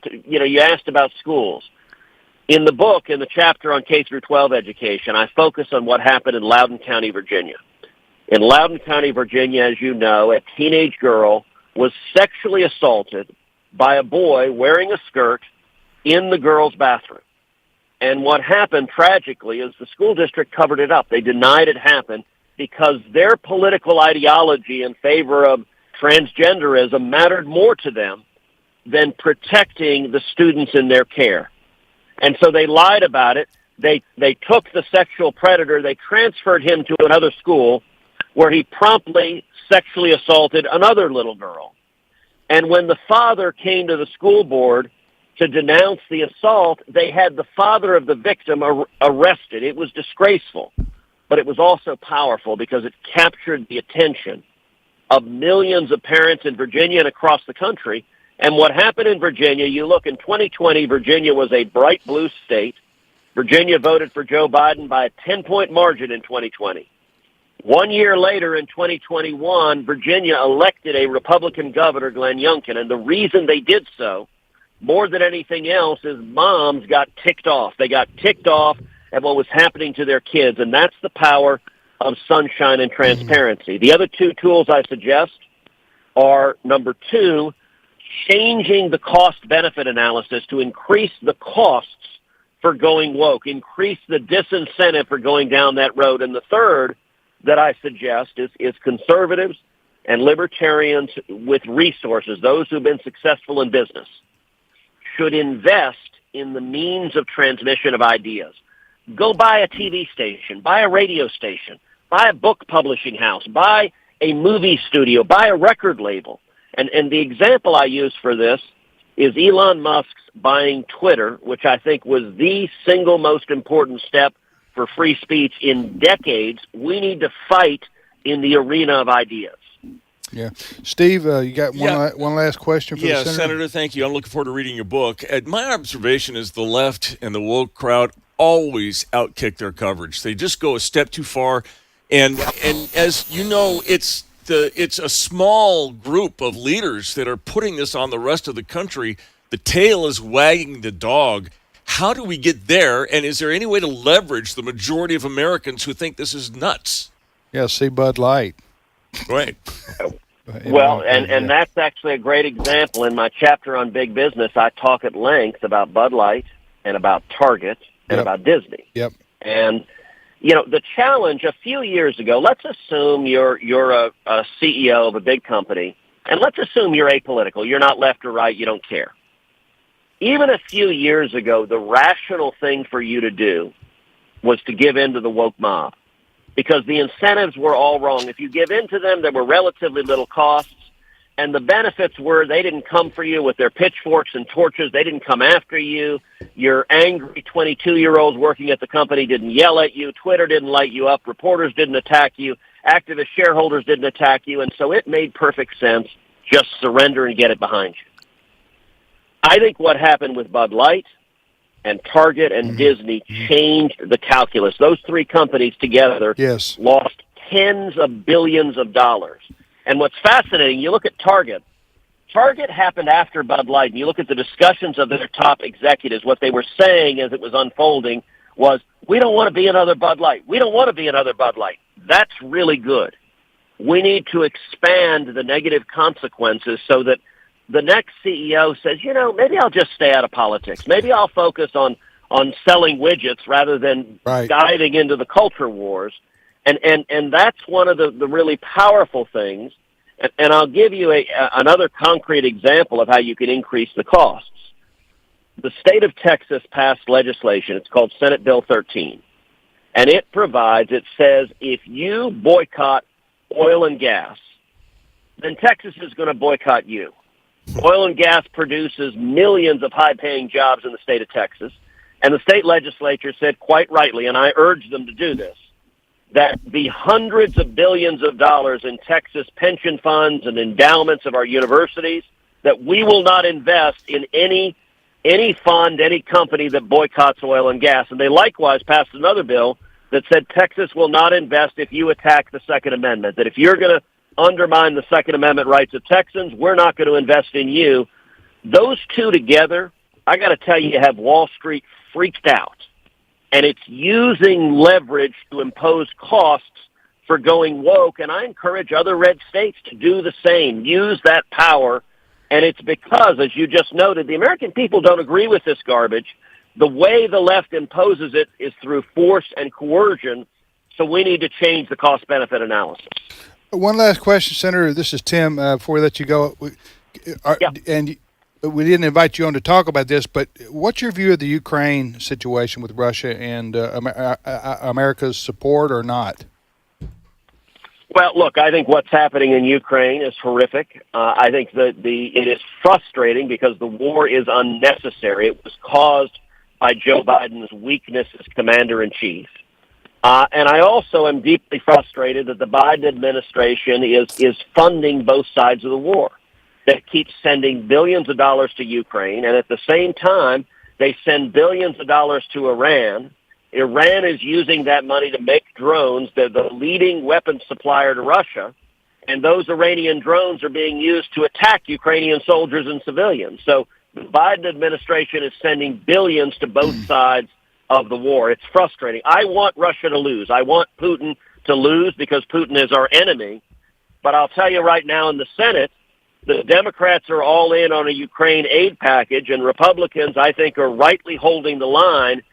asked about schools. In the book, in the chapter on K through 12 education, I focus on what happened in Loudoun County, Virginia. In Loudoun County, Virginia, as you know, a teenage girl was sexually assaulted by a boy wearing a skirt in the girls' bathroom. And what happened, tragically, is the school district covered it up. They denied it happened because their political ideology in favor of transgenderism mattered more to them than protecting the students in their care. And so they lied about it. They took the sexual predator, they transferred him to another school where he promptly sexually assaulted another little girl. And when the father came to the school board to denounce the assault, they had the father of the victim arrested. It was disgraceful, but it was also powerful because it captured the attention of millions of parents in Virginia and across the country. And what happened in Virginia, you look, in 2020, Virginia was a bright blue state. Virginia voted for Joe Biden by a 10-point margin in 2020. 1 year later, in 2021, Virginia elected a Republican governor, Glenn Youngkin, and the reason they did so, more than anything else, is moms got ticked off. They got ticked off at what was happening to their kids, and that's the power of sunshine and transparency. The other 2 tools I suggest are, number 2, changing the cost-benefit analysis to increase the costs for going woke, increase the disincentive for going down that road. And the third that I suggest is conservatives and libertarians with resources, those who've been successful in business, should invest in the means of transmission of ideas. Go buy a TV station, buy a radio station, buy a book publishing house, buy a movie studio, buy a record label. And the example I use for this is Elon Musk's buying Twitter, which I think was the single most important step for free speech in decades. We need to fight in the arena of ideas. Yeah. Steve, you got one last question for the Senator? Senator, thank you. I'm looking forward to reading your book. My observation is the left and the woke crowd always outkick their coverage. They just go a step too far. And as you know, it's a small group of leaders that are putting this on the rest of the country. The tail is wagging the dog. How do we get there? And is there any way to leverage the majority of Americans who think this is nuts? Yeah, see Bud Light. Right. Well, and that's actually a great example. In my chapter on big business, I talk at length about Bud Light and about Target and about Disney. Yep. And the challenge a few years ago, let's assume you're a CEO of a big company, and let's assume you're apolitical. You're not left or right. You don't care. Even a few years ago, the rational thing for you to do was to give in to the woke mob because the incentives were all wrong. If you give in to them, there were relatively little costs, and the benefits were they didn't come for you with their pitchforks and torches. They didn't come after you. Your angry 22-year-olds working at the company didn't yell at you. Twitter didn't light you up. Reporters didn't attack you. Activist shareholders didn't attack you. And so it made perfect sense. Just surrender and get it behind you. I think what happened with Bud Light and Target and Disney changed the calculus. Those 3 companies together lost tens of billions of dollars. And what's fascinating, you look at Target. Target happened after Bud Light, and you look at the discussions of their top executives. What they were saying as it was unfolding was, we don't want to be another Bud Light. We don't want to be another Bud Light. That's really good. we need to expand the negative consequences so that the next CEO says, maybe I'll just stay out of politics. Maybe I'll focus on selling widgets rather than diving into the culture wars. And that's one of the really powerful things. And I'll give you another concrete example of how you can increase the costs. The state of Texas passed legislation. It's called Senate Bill 13. And it says if you boycott oil and gas, then Texas is going to boycott you. Oil and gas produces millions of high-paying jobs in the state of Texas. And the state legislature said quite rightly, and I urge them to do this, that the hundreds of billions of dollars in Texas pension funds and endowments of our universities, that we will not invest in any fund, any company that boycotts oil and gas. And they likewise passed another bill that said Texas will not invest if you attack the Second Amendment, that if you're going to undermine the Second Amendment rights of Texans, we're not going to invest in you. Those two together, I got to tell you, have Wall Street freaked out. And it's using leverage to impose costs for going woke. And I encourage other red states to do the same. Use that power. And it's because, as you just noted, the American people don't agree with this garbage. The way the left imposes it is through force and coercion. So we need to change the cost-benefit analysis. One last question, Senator. This is Tim. Before we let you go, and we didn't invite you on to talk about this, but what's your view of the Ukraine situation with Russia and America's support or not? Well, look, I think what's happening in Ukraine is horrific. I think that it is frustrating because the war is unnecessary. It was caused by Joe Biden's weakness as commander-in-chief. And I also am deeply frustrated that the Biden administration is funding both sides of the war. They keep sending billions of dollars to Ukraine, and at the same time, they send billions of dollars to Iran. Iran is using that money to make drones. They're the leading weapons supplier to Russia, and those Iranian drones are being used to attack Ukrainian soldiers and civilians. So the Biden administration is sending billions to both sides of the war. It's frustrating. I want Russia to lose. I want Putin to lose because Putin is our enemy. But I'll tell you right now in the Senate, the Democrats are all in on a Ukraine aid package, and Republicans, I think, are rightly holding the line,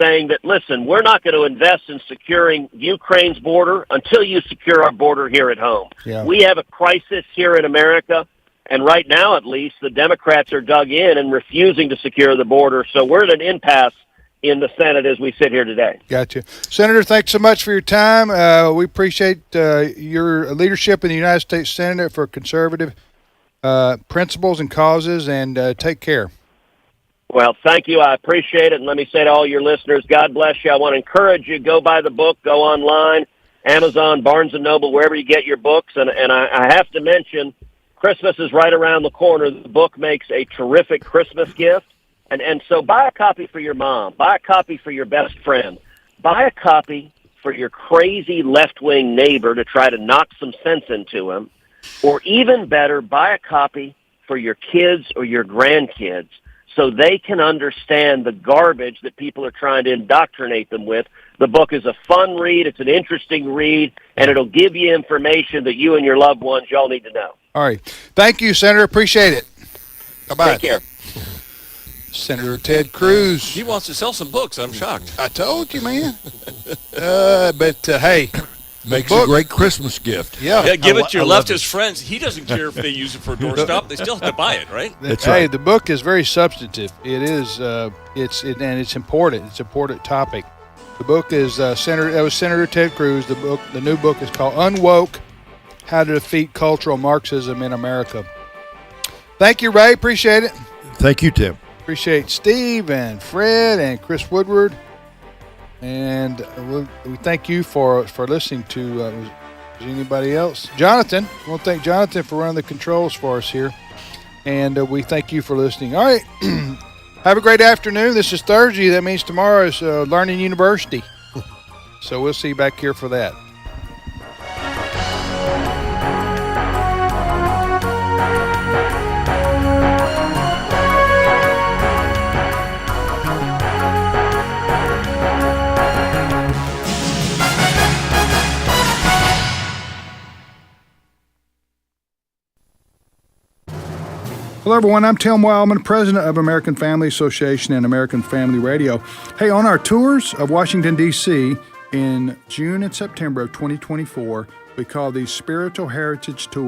saying that, listen, we're not going to invest in securing Ukraine's border until you secure our border here at home. Yeah. We have a crisis here in America, and right now, at least, the Democrats are dug in and refusing to secure the border. So we're at an impasse in the Senate as we sit here today. Gotcha. Senator, thanks so much for your time. We appreciate your leadership in the United States Senate for conservative principles and causes, and take care. Well, thank you. I appreciate it. And let me say to all your listeners, God bless you. I want to encourage you, go buy the book, go online, Amazon, Barnes & Noble, wherever you get your books. And I have to mention, Christmas is right around the corner. The book makes a terrific Christmas gift. And so buy a copy for your mom. Buy a copy for your best friend. Buy a copy for your crazy left-wing neighbor to try to knock some sense into him. Or even better, buy a copy for your kids or your grandkids so they can understand the garbage that people are trying to indoctrinate them with. The book is a fun read, it's an interesting read, and it'll give you information that you and your loved ones y'all need to know. All right. Thank you, Senator. Appreciate it. Bye-bye. Take care. Senator Ted Cruz. He wants to sell some books. I'm shocked. I told you, man. Hey. Makes a great Christmas gift. Yeah, give it to your leftist friends. He doesn't care if they use it for a doorstop. They still have to buy it, right? That's right. The book is very substantive. It is. It's important. It's an important topic. The book is Senator Ted Cruz. The new book is called Unwoke: How to Defeat Cultural Marxism in America. Thank you, Ray. Appreciate it. Thank you, Tim. Appreciate Steve and Fred and Chris Woodward. And we thank you for listening to, is anybody else? Jonathan. I want to thank Jonathan for running the controls for us here. And we thank you for listening. All right. Have a great afternoon. This is Thursday. That means tomorrow is Learning University. So we'll see you back here for that. Hello, everyone. I'm Tim Wildman, president of American Family Association and American Family Radio. Hey, on our tours of Washington, D.C. in June and September of 2024, we call these Spiritual Heritage Tours.